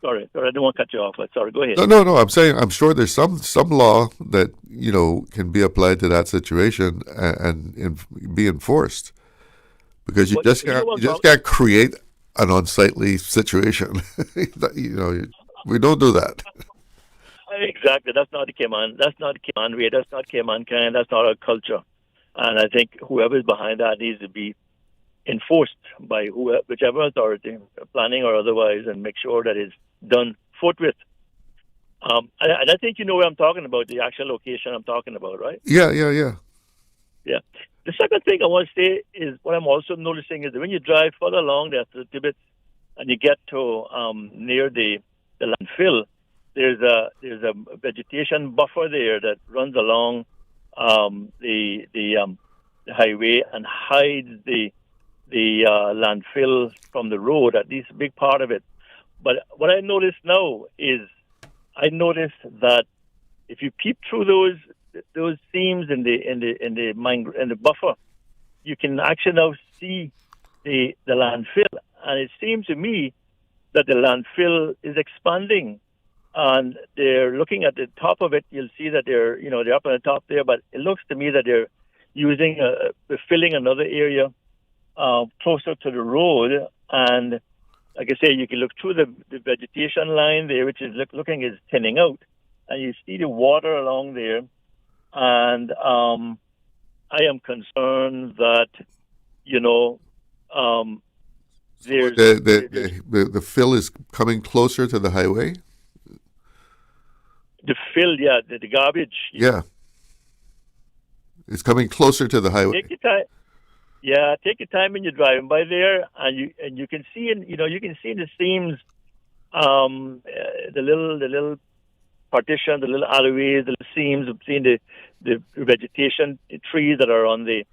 sorry, I don't want to cut you off, but sorry, go ahead. No, I'm saying I'm sure there's some law that, can be applied to that situation and be enforced. Because you just can't create an unsightly situation. We don't do that. Exactly. That's not the Cayman. That's not the Cayman way. That's not Cayman kind. That's not our culture. And I think whoever's behind that needs to be enforced by whichever authority, planning or otherwise, and make sure that it's done forthwith. And I think you know where I'm talking about, the actual location I'm talking about, right? Yeah. Yeah. The second thing I want to say is what I'm also noticing is that when you drive further along the Tibbetts and you get to near the landfill, there's a vegetation buffer there that runs along the highway and hides the landfill from the road, at least a big part of it. But what I noticed now is that if you peep through those seams in the buffer, you can actually now see the landfill, and it seems to me that the landfill is expanding. And they're looking at the top of it. You'll see that they're up on the top there. But it looks to me that they're filling another area closer to the road. And like I say, you can look through the vegetation line there, which is looking is thinning out, and you see the water along there. And I am concerned that the fill is coming closer to the highway. The fill, yeah, the garbage. Yeah, it's coming closer to the highway. Take your time. Yeah, take your time when you're driving by there, and you can see the seams, the little partition, the little alleyways, the little seams. I've seen the vegetation, the trees that are on the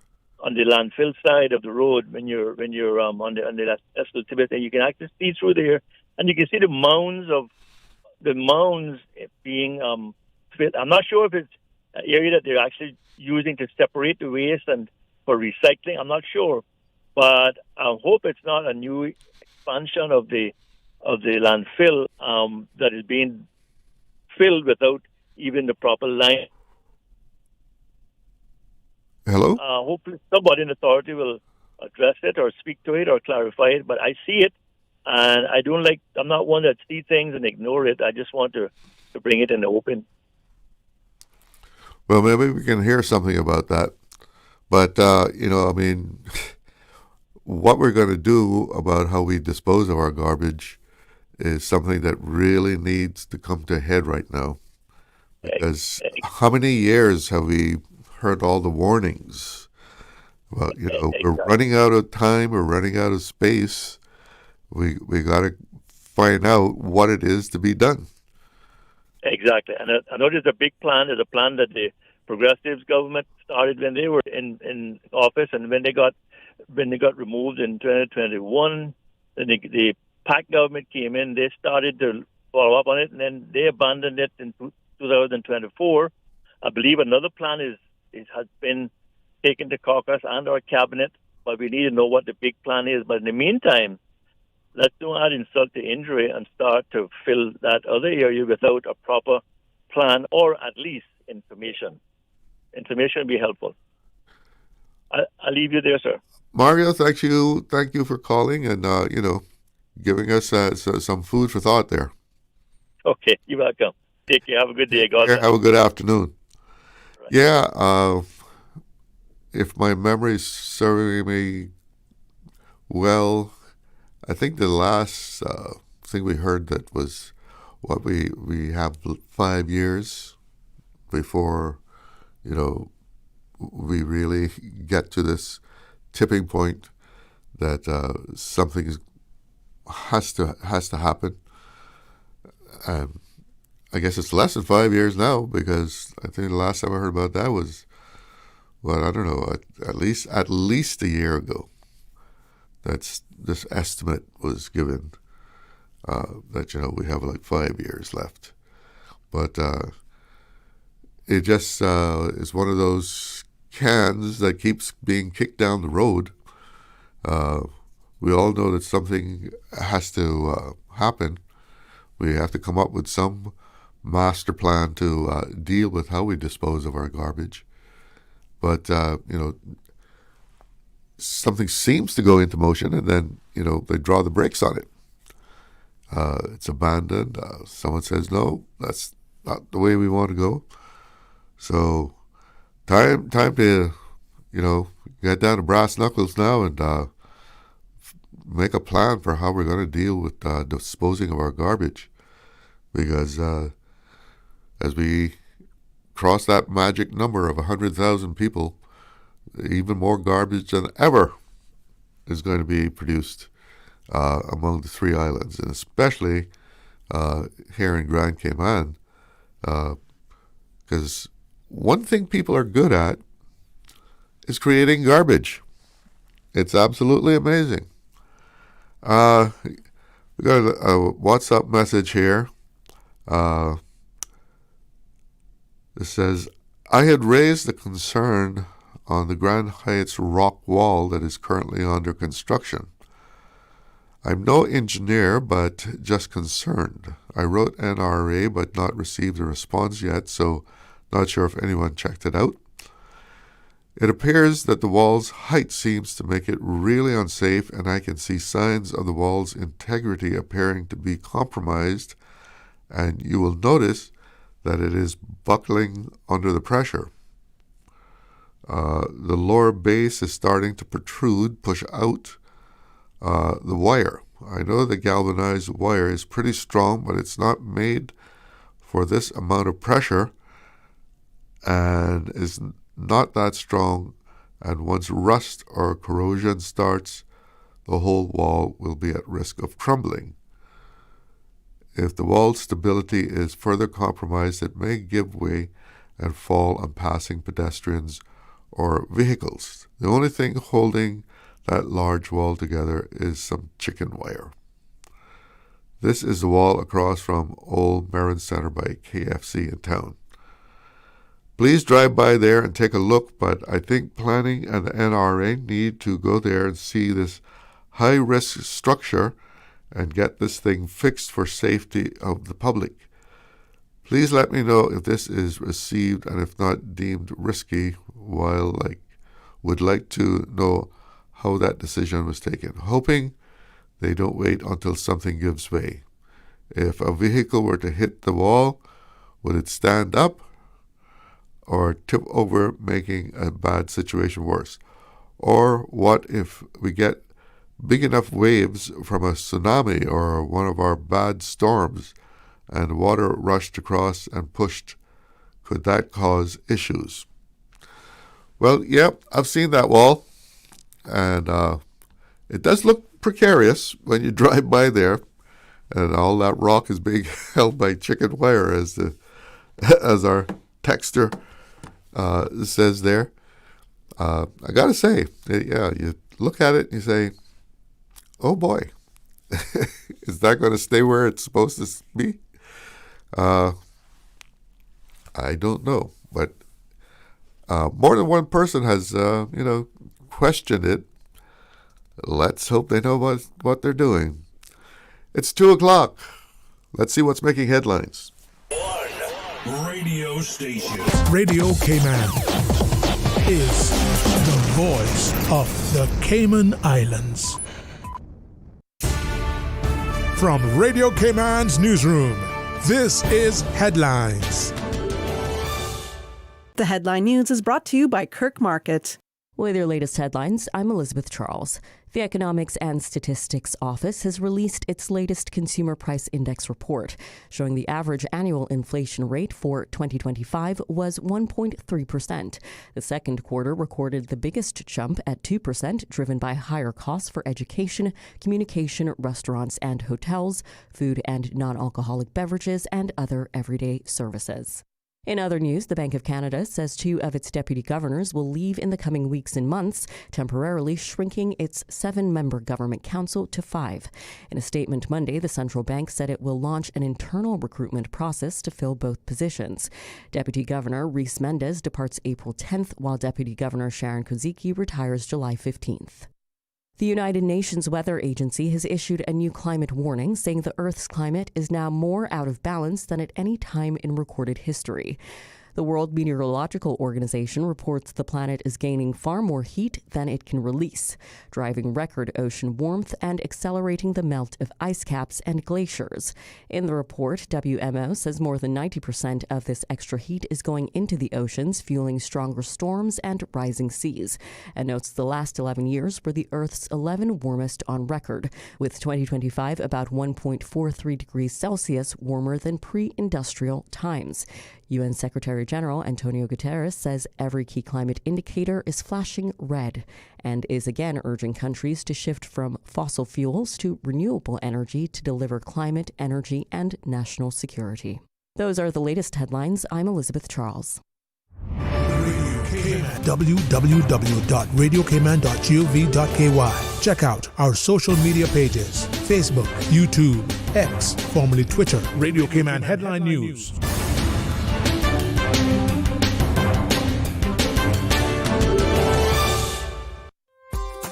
landfill side of the road when you're on the Ethel Tibbetts, and you can actually see through there, and you can see the mounds being filled. I'm not sure if it's an area that they're actually using to separate the waste and for recycling. I'm not sure, but I hope it's not a new expansion of the landfill that is being filled without even the proper line. Hello? Hopefully somebody in authority will address it or speak to it or clarify it, but I see it. And I'm not one that sees things and ignore it. I just want to bring it in the open. Well, maybe we can hear something about that. But, what we're going to do about how we dispose of our garbage is something that really needs to come to a head right now. Because how many years have we heard all the warnings? Well, we're running out of time, we're running out of space. We got to find out what it is to be done. Exactly. And I know there's a big plan. There's a plan that the Progressives government started when they were in office, and when they got removed in 2021, then the PAC government came in. They started to follow up on it, and then they abandoned it in 2024. I believe another plan has been taken to caucus and our cabinet, but we need to know what the big plan is. But in the meantime, let's don't add insult to injury and start to fill that other area without a proper plan or at least information. Information would be helpful. I'll leave you there, sir. Mario, thank you for calling and giving us some food for thought there. Okay, you're welcome. Take care. Have a good day. God bless. Have a good afternoon. Right. Yeah, if my memory is serving me well, I think the last thing we heard that was what we have 5 years before, we really get to this tipping point that something has to happen. And I guess it's less than 5 years now, because I think the last time I heard about that was, I don't know, at least a year ago. This estimate was given that we have like 5 years left, but it just is one of those cans that keeps being kicked down the road. We all know that something has to happen. We have to come up with some master plan to deal with how we dispose of our garbage. But something seems to go into motion, and then they draw the brakes on it. It's abandoned. Someone says, no, that's not the way we want to go. So time to get down to brass knuckles now and make a plan for how we're going to deal with disposing of our garbage, because as we cross that magic number of 100,000 people, even more garbage than ever is going to be produced among the three islands, and especially here in Grand Cayman, because one thing people are good at is creating garbage. It's absolutely amazing. We got a WhatsApp message here. It says, I had raised the concern on the Grand Hyatt's rock wall that is currently under construction. I'm no engineer, but just concerned. I wrote NRA, but not received a response yet, so not sure if anyone checked it out. It appears that the wall's height seems to make it really unsafe, and I can see signs of the wall's integrity appearing to be compromised, and you will notice that it is buckling under the pressure. The lower base is starting to push out the wire. I know the galvanized wire is pretty strong, but it's not made for this amount of pressure and is not that strong, and once rust or corrosion starts, the whole wall will be at risk of crumbling. If the wall's stability is further compromised, it may give way and fall on passing pedestrians or vehicles. The only thing holding that large wall together is some chicken wire. This is the wall across from Old Marin Center by KFC in town. Please drive by there and take a look, but I think planning and the NRA need to go there and see this high-risk structure and get this thing fixed for safety of the public. Please let me know if this is received and if not deemed risky, while would like to know how that decision was taken. Hoping they don't wait until something gives way. If a vehicle were to hit the wall, would it stand up or tip over, making a bad situation worse? Or what if we get big enough waves from a tsunami or one of our bad storms and water rushed across and pushed, could that cause issues? Well, yep, I've seen that wall, and it does look precarious when you drive by there, and all that rock is being held by chicken wire, as our texter says there. I got to say, yeah, you look at it and you say, oh boy, is that going to stay where it's supposed to be? I don't know, but more than one person has, questioned it. Let's hope they know what they're doing. It's 2:00. Let's see what's making headlines. Radio station. Radio Cayman is the voice of the Cayman Islands. From Radio Cayman's newsroom, this is Headlines. The headline news is brought to you by Kirk Market. With your latest headlines, I'm Elizabeth Charles. The Economics and Statistics Office has released its latest Consumer Price Index report, showing the average annual inflation rate for 2025 was 1.3%. The second quarter recorded the biggest jump at 2%, driven by higher costs for education, communication, restaurants and hotels, food and non-alcoholic beverages, and other everyday services. In other news, the Bank of Canada says 2 of its deputy governors will leave in the coming weeks and months, temporarily shrinking its 7-member government council to 5. In a statement Monday, the central bank said it will launch an internal recruitment process to fill both positions. Deputy Governor Rhys Mendez departs April 10th, while Deputy Governor Sharon Kozicki retires July 15th. The United Nations Weather Agency has issued a new climate warning, saying the Earth's climate is now more out of balance than at any time in recorded history. The World Meteorological Organization reports the planet is gaining far more heat than it can release, driving record ocean warmth and accelerating the melt of ice caps and glaciers. In the report, WMO says more than 90% of this extra heat is going into the oceans, fueling stronger storms and rising seas, and notes the last 11 years were the Earth's 11 warmest on record, with 2025 about 1.43 degrees Celsius warmer than pre-industrial times. UN Secretary General Antonio Guterres says every key climate indicator is flashing red and is again urging countries to shift from fossil fuels to renewable energy to deliver climate, energy, and national security. Those are the latest headlines. I'm Elizabeth Charles. www.radiocayman.gov.ky. Check out our social media pages: Facebook, YouTube, X, formerly Twitter, Radio Cayman Headline News.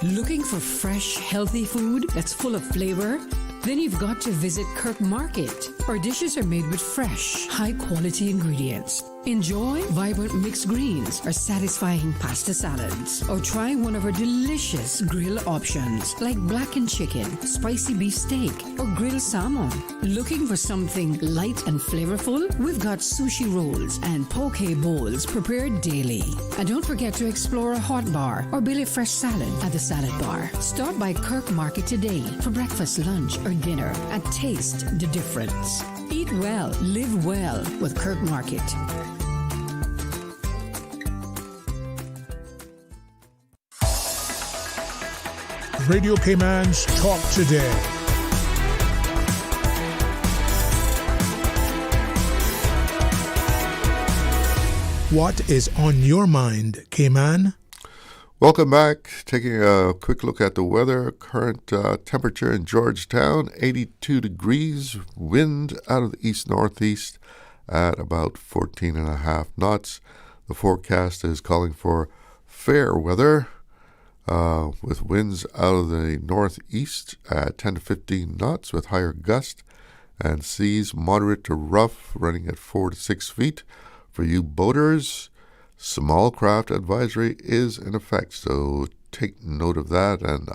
Looking for fresh, healthy food that's full of flavor? Then you've got to visit Kirk Market. Our dishes are made with fresh, high-quality ingredients. Enjoy vibrant mixed greens or satisfying pasta salads. Or try one of our delicious grill options like blackened chicken, spicy beef steak, or grilled salmon. Looking for something light and flavorful? We've got sushi rolls and poke bowls prepared daily. And don't forget to explore a hot bar or Billy Fresh salad at the salad bar. Stop by Kirk Market today for breakfast, lunch, or dinner and taste the difference. Eat well, live well with Kirk Market. Radio Cayman's Talk Today. What is on your mind, Cayman? Welcome back. Taking a quick look at the weather. Current temperature in Georgetown, 82 degrees. Wind out of the east-northeast at about 14.5 knots. The forecast is calling for fair weather with winds out of the northeast at 10 to 15 knots with higher gust, and seas moderate to rough running at 4 to 6 feet. For you boaters, small craft advisory is in effect, so take note of that. And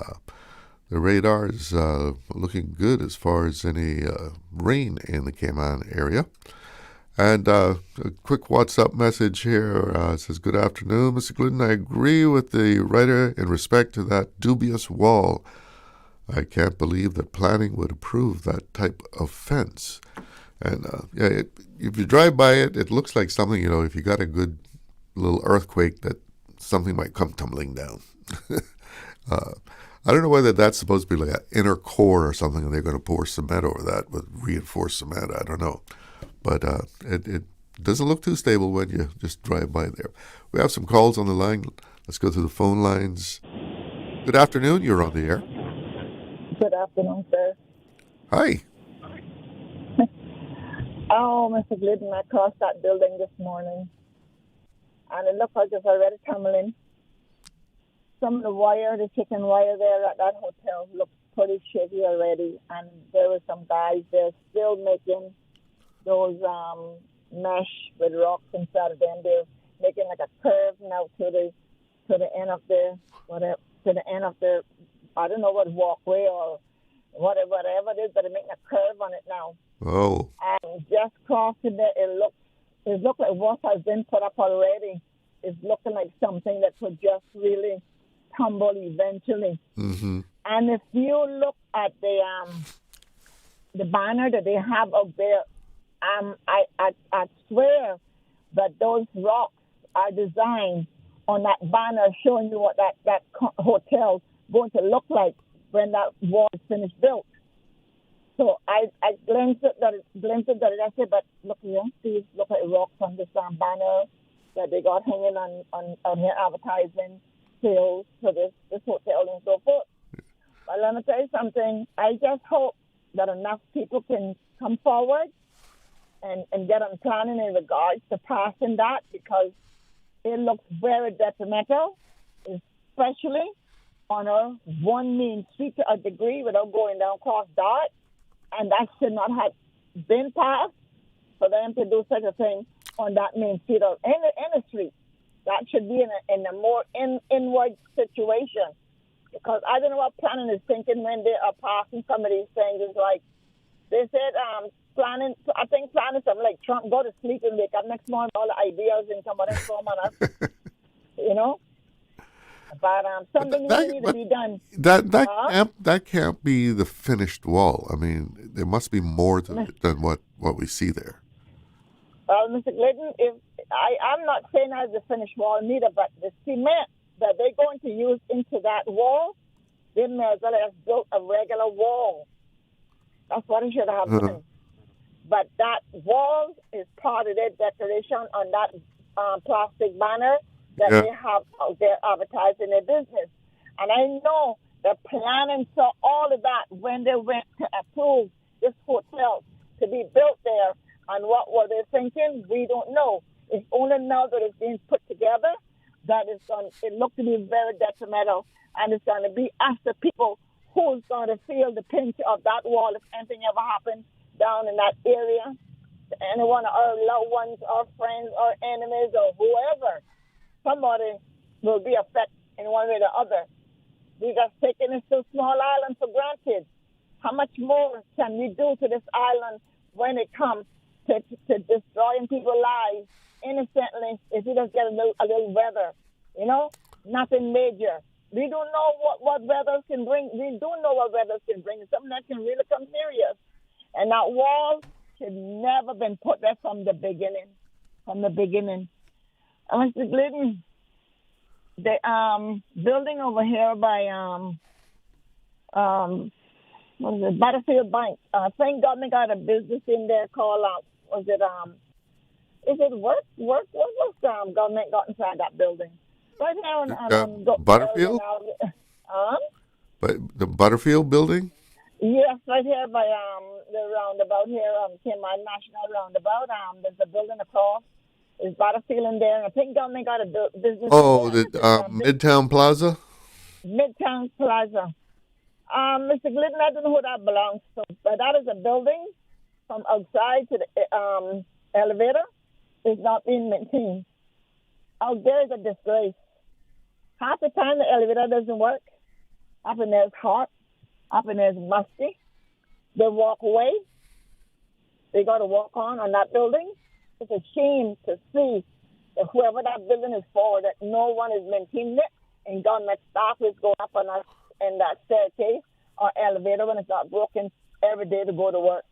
the radar is looking good as far as any rain in the Cayman area. And a quick WhatsApp message here says, "Good afternoon, Mr. Glidden. I agree with the writer in respect to that dubious wall I can't believe that planning would approve that type of fence. And if you drive by it, it looks like something, if you got a good little earthquake, that something might come tumbling down. I don't know whether that's supposed to be like an inner core or something, and they're going to pour cement over that with reinforced cement. I don't know. But it doesn't look too stable when you just drive by there. We have some calls on the line. Let's go to the phone lines. Good afternoon. You're on the air. Good afternoon, sir. Hi. Oh, Mr. Glidden, I crossed that building this morning, and it looked like it's already tumbling. Some of the chicken wire there at that hotel looked pretty shaky already, and there were some guys there still making those mesh with rocks inside of them. They're making like a curve now to the end of the I don't know what walkway or whatever it is, but they're making a curve on it now. Oh. And just crossing there, it looked like what has been put up already. It's looking like something that could just really tumble eventually. Mm-hmm. And if you look at the banner that they have up there, I swear that those rocks are designed on that banner showing you what that hotel going to look like when that wall is finished built. So I glimpsed it that I said, but look here, see, look at rocks on this banner that they got hanging on here advertising sales for this hotel and so forth. But let me tell you something. I just hope that enough people can come forward and get on planning in regards to passing that, because it looks very detrimental, especially on a one main street to a degree without going down cross dart. And that should not have been passed for them to do such a thing on that main street or any street. That should be in a more inward situation, because I don't know what planning is thinking when they are passing some of these things. It's like they said, planning something like Trump, go to sleep and wake up next morning, all the ideas and come on and throw them on us, But something really needs to be done. That can't be the finished wall. I mean, there must be more to it than what we see there. Well, Mr. Glidden, I'm not saying that's the finished wall neither, but the cement that they're going to use into that wall, they may as well have built a regular wall. That's what it should have done. But that wall is part of their decoration on that plastic banner that they have out there advertising their business. And I know the planning saw all of that when they went to approve this hotel to be built there. And what were they thinking? We don't know. It's only now that it's being put together that it looked to be very detrimental. And it's going to be us, the people, who's going to feel the pinch of that wall if anything ever happens down in that area to any one of our loved ones, our friends, our enemies, or whoever. Somebody will be affected in one way or the other. We just taking this little small island for granted. How much more can we do to this island when it comes to destroying people's lives innocently if we just get a little weather? Nothing major. We don't know what weather can bring. We do know what weather can bring. Something that can really come serious. And that wall should never been put there from the beginning. Mr. Glidden, the building over here by Butterfield Bank. Thank God they got a business in there called is it work? What's government got inside that building? Right now, Butterfield. But the Butterfield building. Yes, right here by the roundabout here, Cayman National Roundabout. There's a building across. There's Butterfield in there. I think government got a business. Oh, the Midtown Plaza? Midtown Plaza. Mr. Glidden, I don't know who that belongs to, but that is a building from outside to the elevator. It's not being maintained. Out there is a disgrace. Half the time the elevator doesn't work. Up in there is hot. Up in there is musty. They walk away. They got to walk on that building. It's a shame to see that whoever that building is for, that no one is maintaining it, and government staff is going up on us in that staircase or elevator when it's not broken every day to go to work.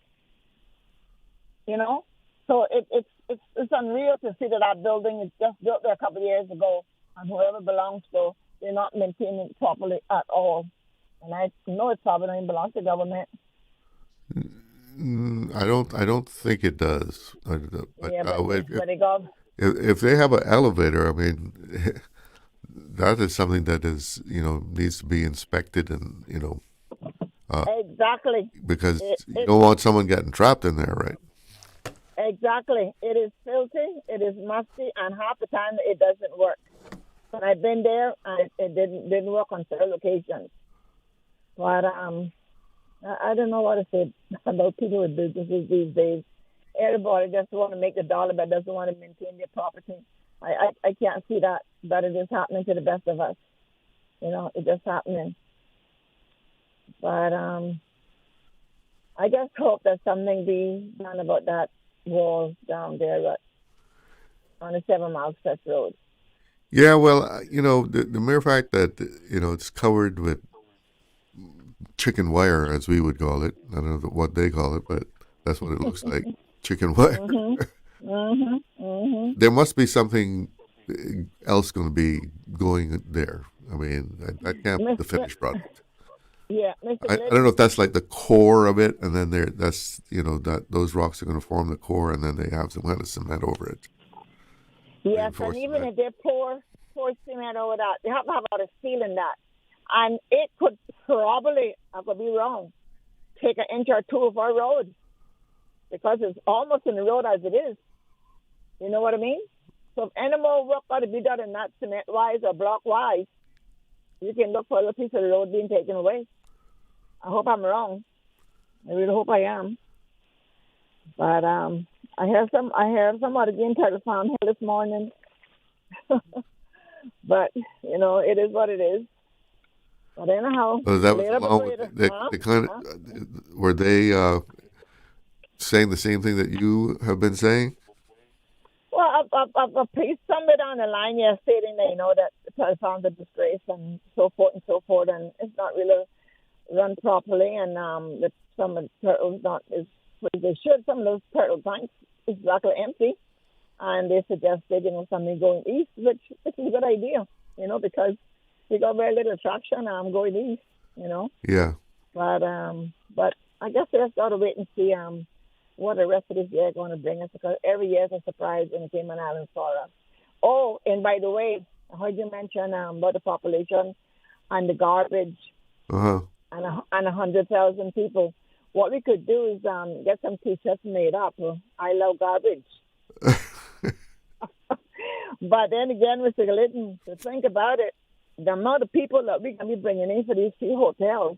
You know? So it's unreal to see that our building is just built there a couple of years ago, and whoever belongs to, they're not maintaining it properly at all. And I know it probably doesn't belong to government. I don't think it does. But, Yeah, but they go. If they have an elevator, I mean, that is something that is, needs to be inspected and, exactly. Because you don't want someone getting trapped in there, right? Exactly. It is filthy, it is musty, and half the time it doesn't work. But I've been there, and it didn't work on several occasions. But I don't know what to say about people with businesses these days. Everybody just want to make a dollar, but doesn't want to maintain their property. I can't see that, but it is happening to the best of us. It's just happening. But I just hope that something be done about that wall down there on the 7 Mile Stretch Road. Yeah, well, the mere fact that, it's covered with chicken wire, as we would call it. I don't know what they call it, but that's what it looks like, chicken wire. There must be something else going to be going there. I mean, that can't be the finished product. Yeah, I don't know if that's like the core of it, and then that's that those rocks are going to form the core, and then they have some kind of cement over it. Yes, and even if they pour cement over that, they have to have a lot of steel in that, and it could probably, I could be wrong, take an inch or two of our road, because it's almost in the road as it is. You know what I mean? So if any more work got to be done in that cement-wise or block-wise, you can look for a little piece of the road being taken away. I hope I'm wrong. I really hope I am. But I heard somebody being titled Farm Hill this morning. But it is what it is. But anyhow, that was along with were they saying the same thing that you have been saying? Well, I've placed somebody on the line here stating that, that the turtle farms are disgrace and so forth, and it's not really run properly, and that some of the turtles not as they should. Some of those turtle tanks is exactly empty, and they suggested, something going east, which is a good idea, because we got very little traction going east, Yeah. But I guess we just got to wait and see what the rest of this year is going to bring us, because every year is a surprise in the Cayman Islands for us. Oh, and by the way, I heard you mention about the population and the garbage and 100,000 people. What we could do is get some T-shirts made up. I love garbage. But then again, Mr. Glidden, to think about it, the amount of people that we can be bringing in for these 3 hotels,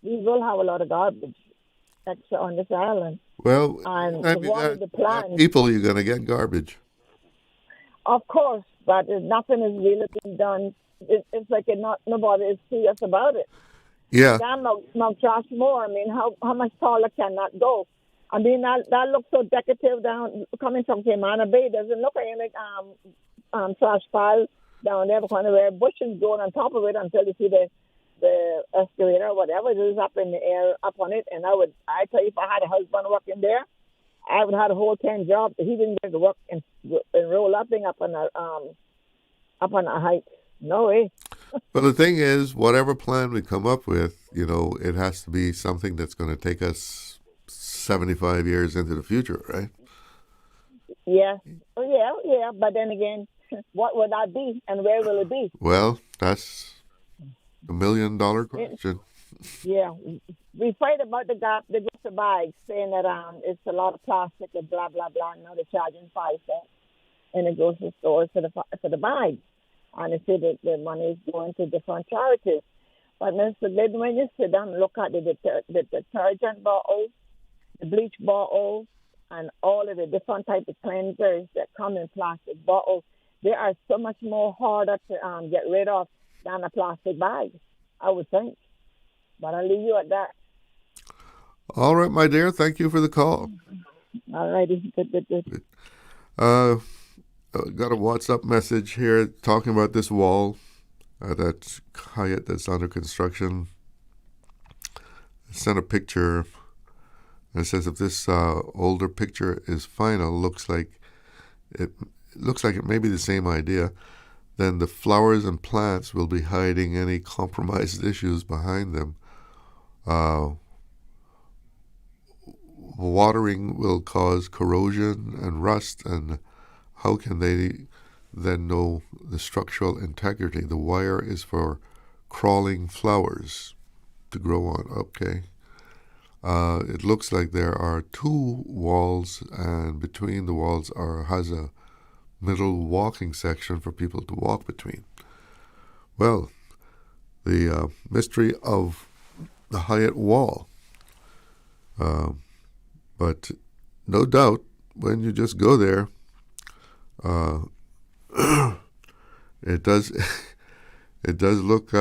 we will have a lot of garbage extra on this island. Well, and the people, you're going to get garbage. Of course, but nothing is really being done. It's like nobody is serious about it. Yeah. Mount Trashmore, I mean, how much taller can that go? I mean, that looks so decorative down, coming from Cayman Bay. Doesn't look like trash pile down there, kind of where bushes growing on top of it until you see the excavator or whatever it is up in the air, up on it. And I tell you, if I had a husband working there, I would have had a whole 10 job. He didn't get to work and roll up on a height. No way. But the thing is, whatever plan we come up with, it has to be something that's going to take us 75 years into the future, right? Yeah. Yeah. But then again, what would that be and where will it be? Well, that's the $1 million question. Yeah. We fight about the grocery bags, saying that it's a lot of plastic and blah, blah, blah. Now they're charging 5 cents in the grocery stores for the bags. And they say that the money is going to different charities. But Mr. Glidden, when you sit down and look at the detergent bottles, the bleach bottles, and all of the different types of cleansers that come in plastic bottles, they are so much more harder to get rid of than a plastic bag, I would think. But I'll leave you at that. All right, my dear. Thank you for the call. All righty. Good. Got a WhatsApp message here talking about this wall that's Hyatt that's under construction. sent a picture. It says if this older picture is final, looks like it may be the same idea, then the flowers and plants will be hiding any compromised issues behind them. Watering will cause corrosion and rust, and how can they then know the structural integrity? The wire is for crawling flowers to grow on. Okay. It looks like there are 2 walls, and between the walls has a middle walking section for people to walk between. Well, the mystery of the Hyatt Wall. But no doubt, when you just go there, it does look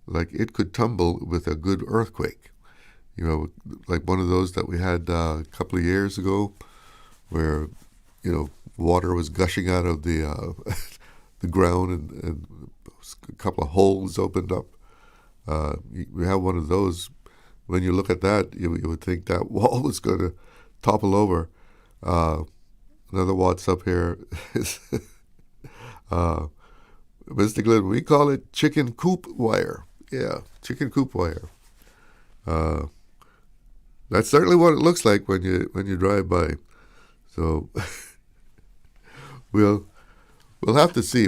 like it could tumble with a good earthquake. You know, like one of those that we had a couple of years ago, where water was gushing out of the the ground and a couple of holes opened up. We have one of those. When you look at that, you would think that wall was going to topple over. Another what's up here is, Mr. Glidden, we call it chicken coop wire. Yeah, chicken coop wire. That's certainly what it looks like when you drive by. So we'll have to see.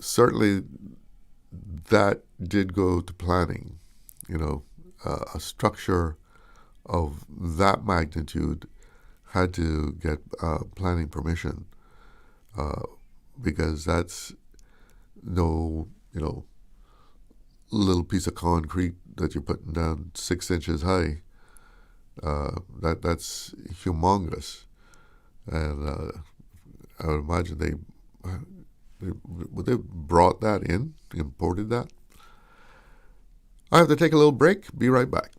Certainly that did go to planning. A structure of that magnitude had to get planning permission, because that's no, little piece of concrete that you're putting down 6 inches high. That's humongous, and I would imagine they brought that in, imported that. I have to take a little break. Be right back.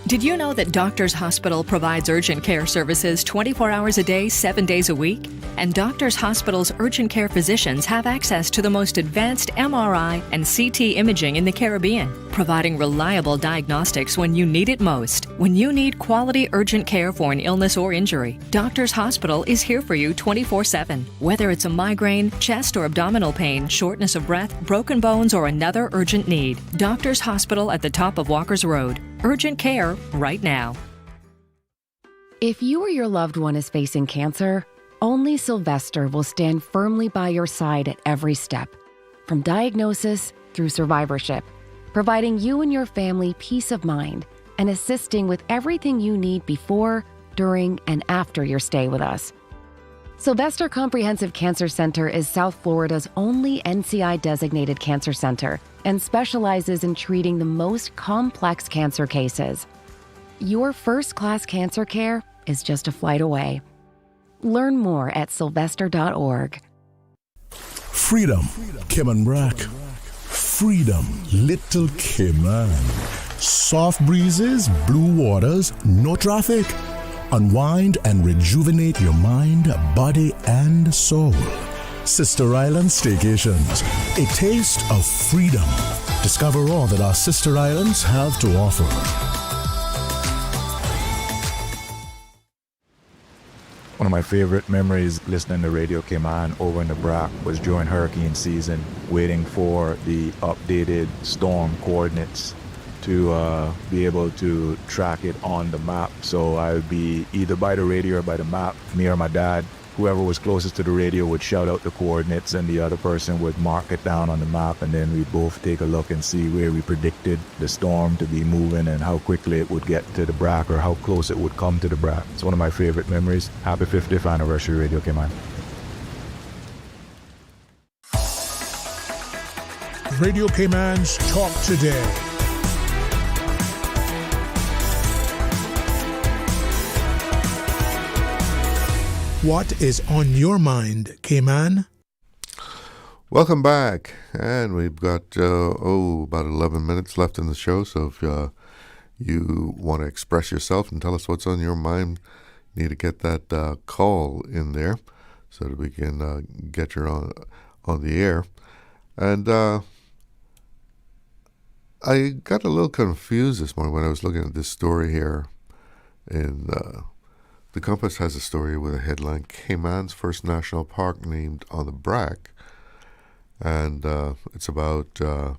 Did you know that Doctors Hospital provides urgent care services 24 hours a day, 7 days a week? And Doctors Hospital's urgent care physicians have access to the most advanced MRI and CT imaging in the Caribbean, providing reliable diagnostics when you need it most. When you need quality urgent care for an illness or injury, Doctors Hospital is here for you 24/7. Whether it's a migraine, chest or abdominal pain, shortness of breath, broken bones, or another urgent need, Doctors Hospital at the top of Walker's Road. Urgent care right now. If you or your loved one is facing cancer, only Sylvester will stand firmly by your side at every step, from diagnosis through survivorship, providing you and your family peace of mind and assisting with everything you need before, during, and after your stay with us. Sylvester Comprehensive Cancer Center is South Florida's only NCI-designated cancer center and specializes in treating the most complex cancer cases. Your first-class cancer care is just a flight away. Learn more at sylvester.org. Freedom, Cayman Brack. Freedom, Little Cayman. Soft breezes, blue waters, no traffic. Unwind and rejuvenate your mind, body, and soul. Sister Island Staycations, a taste of freedom. Discover all that our sister islands have to offer. One of my favorite memories listening to Radio Cayman over in the Brac was during hurricane season, waiting for the updated storm coordinates to be able to track it on the map. So I would be either by the radio or by the map. Me or my dad, whoever was closest to the radio would shout out the coordinates and the other person would mark it down on the map, and then we'd both take a look and see where we predicted the storm to be moving and how quickly it would get to the Brac or how close it would come to the Brac. It's one of my favorite memories. Happy 50th anniversary, Radio Cayman. Radio Cayman's Talk Today. What is on your mind, Cayman? Welcome back. And we've got, about 11 minutes left in the show. So if you want to express yourself and tell us what's on your mind, you need to get that call in there so that we can get you on the air. And I got a little confused this morning when I was looking at this story here. And the Compass has a story with a headline, Cayman's first national park named on the BRAC. And it's about an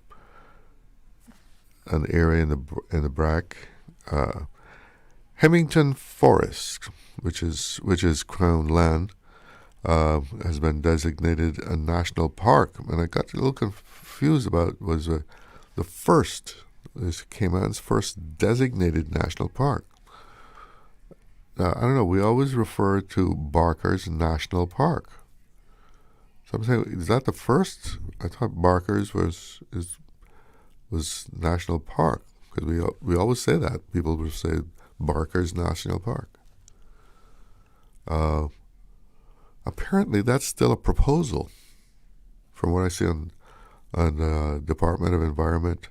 area in the BRAC, Hemington Forest, which is Crown land, has been designated a national park. And I got a little confused about was the first is Cayman's first designated national park. Now, I don't know. We always refer to Barker's National Park. So I'm saying, is that the first? I thought Barker's was National Park, because we always say that. People will say Barker's National Park. Apparently, that's still a proposal, from what I see on the Department of Environment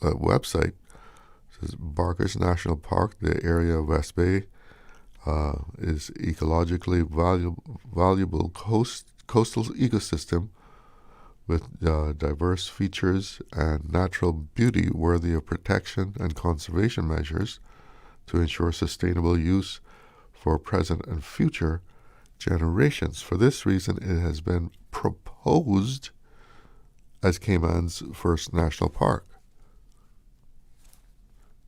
website. It says Barker's National Park, the area of West Bay, is ecologically valuable coastal ecosystem with diverse features and natural beauty worthy of protection and conservation measures to ensure sustainable use for present and future generations. For this reason, it has been proposed as Cayman's first national park.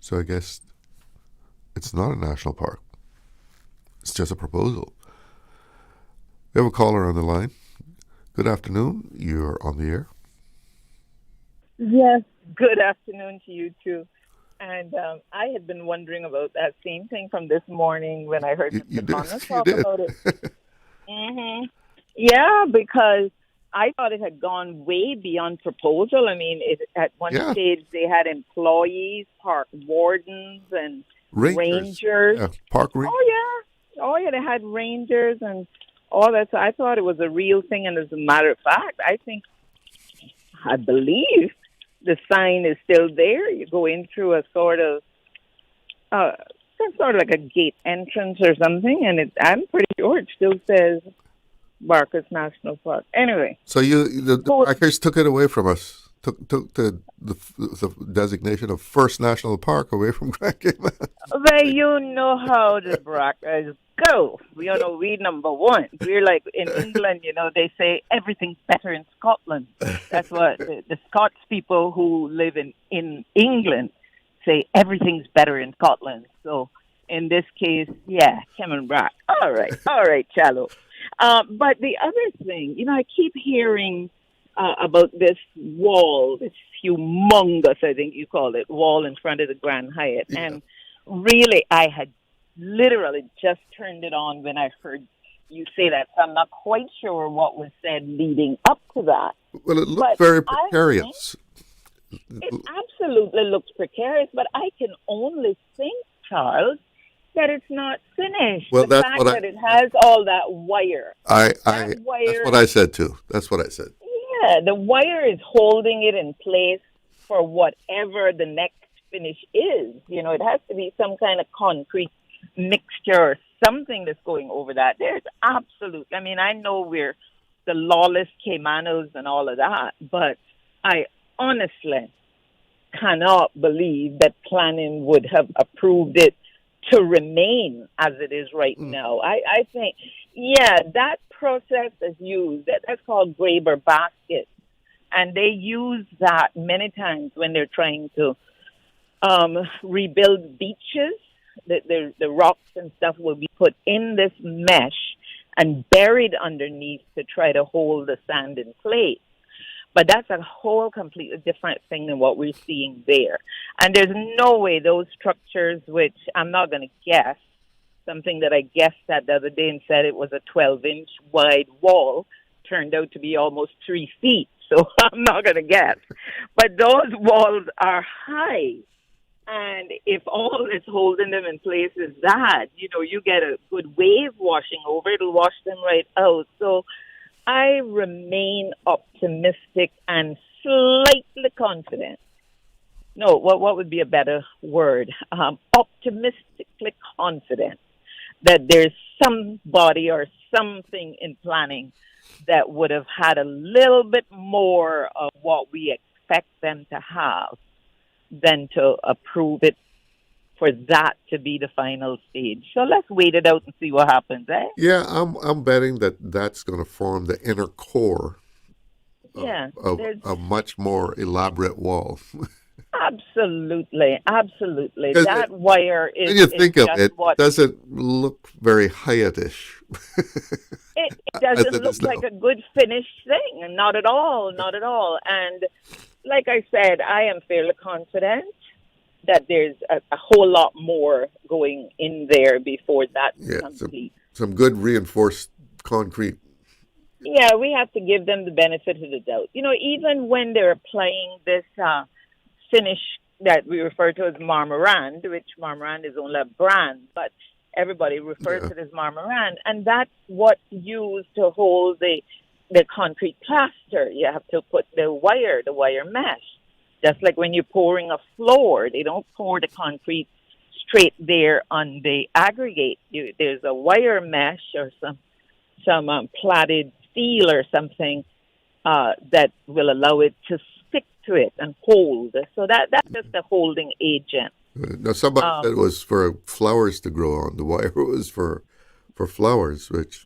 So I guess it's not a national park. It's just a proposal. We have a caller on the line. Good afternoon. You're on the air. Yes, good afternoon to you too. And I had been wondering about that same thing from this morning when I heard Mr. Connor talk about it. Yeah, because I thought it had gone way beyond proposal. I mean, at one stage they had employees, park wardens, and rangers. Yeah, park rangers. Oh yeah, they had rangers and all that. So I thought it was a real thing. And as a matter of fact, I believe the sign is still there. You go in through a sort of like a gate entrance or something, and I'm pretty sure it still says Barker's National Park. Anyway. So the Brackers took it away from us. Took the designation of first national park away from Grand Cayman. Well, you know how the Brackers go. We number one. We're like in England, they say everything's better in Scotland. That's what the Scots people who live in England say, everything's better in Scotland. So in this case, yeah, Cayman Brack. All right, Shallow. But the other thing, I keep hearing about this wall, this humongous, I think you call it, wall in front of the Grand Hyatt. Yeah. And really, I had literally just turned it on when I heard you say that. So I'm not quite sure what was said leading up to that. Well, it looked very precarious. It absolutely looks precarious, but I can only think, Charles, that it's not finished. Well, the fact that it has all that wire. That's what I said too. That's what I said. Yeah, the wire is holding it in place for whatever the next finish is. It has to be some kind of concrete mixture or something that's going over that. There's absolutely, I know we're the lawless Caymanos and all of that, but I honestly cannot believe that planning would have approved it to remain as it is right now. I think, that process is used. That's called Graber basket. And they use that many times when they're trying to rebuild beaches. The rocks and stuff will be put in this mesh and buried underneath to try to hold the sand in place. But that's a whole completely different thing than what we're seeing there. And there's no way those structures, which I'm not going to guess, something that I guessed at the other day and said it was a 12-inch wide wall, turned out to be almost 3 feet. So I'm not going to guess. But those walls are high. And if all that's holding them in place is that, you get a good wave washing over, it'll wash them right out. So I remain optimistic and slightly confident. No, what would be a better word? Optimistically confident that there's somebody or something in planning that would have had a little bit more of what we expect them to have than to approve it for that to be the final stage. So let's wait it out and see what happens, eh? Yeah, I'm betting that that's going to form the inner core Yeah, of there's a much more elaborate wall. absolutely. Because That wire when is you think of just it, what doesn't look very Hyatt-ish. it as doesn't it look is now. like a good finished thing, and not at all. And like I said, I am fairly confident that there's a whole lot more going in there before that's complete. Some good reinforced concrete. Yeah, we have to give them the benefit of the doubt. You know, even when they're applying this finish that we refer to as marmorand, which marmorand is only a brand, but everybody refers to it as marmorand, and that's what's used to hold the concrete plaster. You have to put the wire mesh. Just like when you're pouring a floor, they don't pour the concrete straight there on the aggregate. There's a wire mesh or some plaited steel or something that will allow it to stick to it and hold. So that's just a holding agent. Now, somebody said it was for flowers to grow on. The wire was for flowers, which,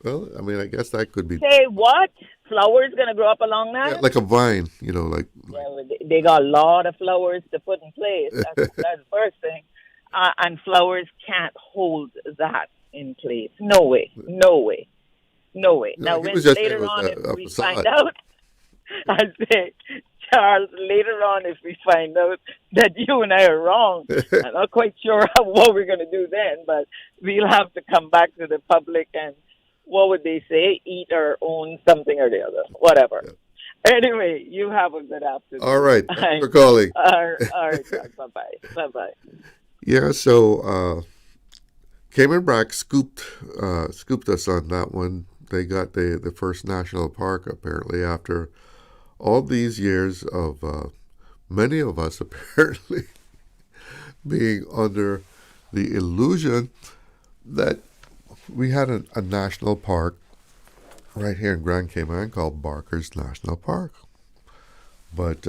well, I mean, I guess that could be. Say what? Flowers going to grow up along that? Yeah, like a vine, like. Yeah, they got a lot of flowers to put in place. That's the first thing. And flowers can't hold that in place. No way. Now, when later on, if we find out, I say, Charles, later on, if we find out that you and I are wrong, I'm not quite sure what we're going to do then, but we'll have to come back to the public and, what would they say, eat or own something or the other, whatever. Yeah. Anyway, you have a good afternoon. All right, thanks for calling. All right, bye-bye. Yeah, so Cayman Brac scooped us on that one. They got the first national park, apparently, after all these years of many of us apparently being under the illusion that we had a national park right here in Grand Cayman called Barker's National Park. But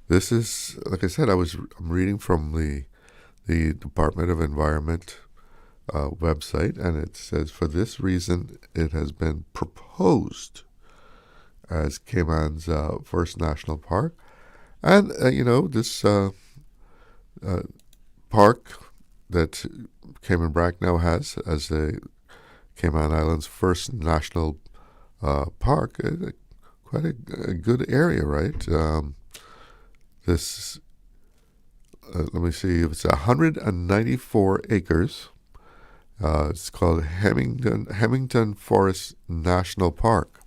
this is, like I said, I'm reading from the Department of Environment website, and it says, for this reason, it has been proposed as Cayman's first national park. And, this park that Cayman Brac now has as the Cayman Islands' first national park, quite a good area, right? Let me see, it's 194 acres. It's called Hemington Forest National Park.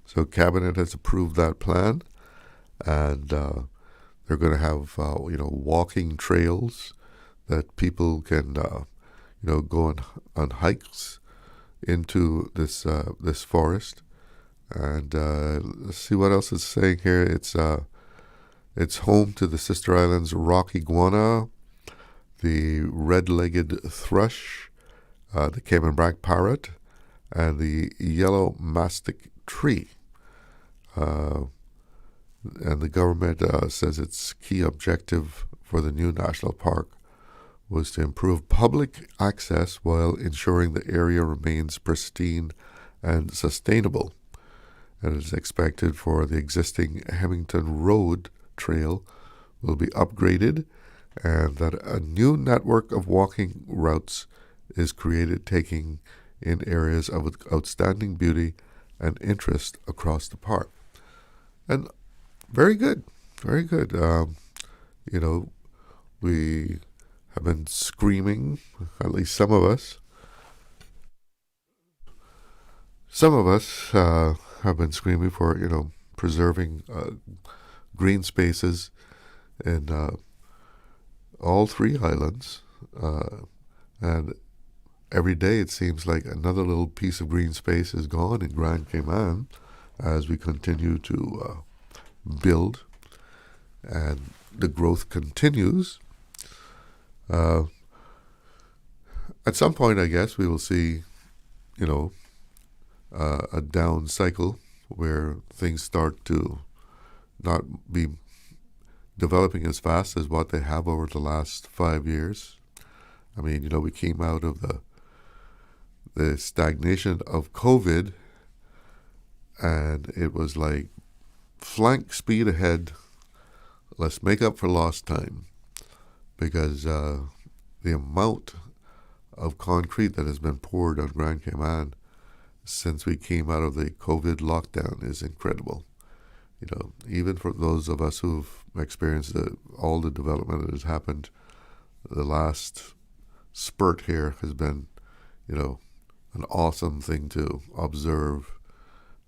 So Cabinet has approved that plan, and they're going to have walking trails that people can go on hikes into this forest. And let's see what else it's saying here. It's home to the sister islands rock iguana, the red-legged thrush, the Cayman Brac parrot, and the yellow mastic tree. And the government says its key objective for the new national park was to improve public access while ensuring the area remains pristine and sustainable. And it is expected for the existing Hemington Road Trail will be upgraded, and that a new network of walking routes is created, taking in areas of outstanding beauty and interest across the park. And very good, very good. We have been screaming, at least some of us. Some of us have been screaming for, preserving green spaces in all three islands. And every day it seems like another little piece of green space is gone in Grand Cayman as we continue to build, and the growth continues. At some point, I guess, we will see, a down cycle where things start to not be developing as fast as what they have over the last 5 years. I mean, you know, we came out of the stagnation of COVID, and it was like flank speed ahead. Let's make up for lost time, because the amount of concrete that has been poured on Grand Cayman since we came out of the COVID lockdown is incredible. You know, even for those of us who've experienced all the development that has happened, the last spurt here has been, you know, an awesome thing to observe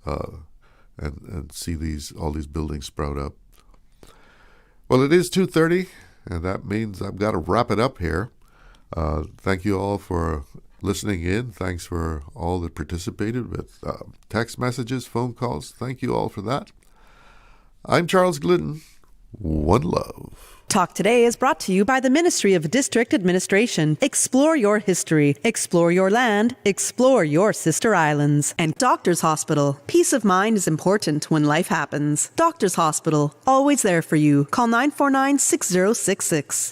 and see all these buildings sprout up. Well, it is 2:30, and that means I've got to wrap it up here. Thank you all for listening in. Thanks for all that participated with text messages, phone calls. Thank you all for that. I'm Charles Glidden. One love. Talk Today is brought to you by the Ministry of District Administration. Explore your history. Explore your land. Explore your sister islands. And Doctors Hospital. Peace of mind is important when life happens. Doctors Hospital. Always there for you. Call 949-6066.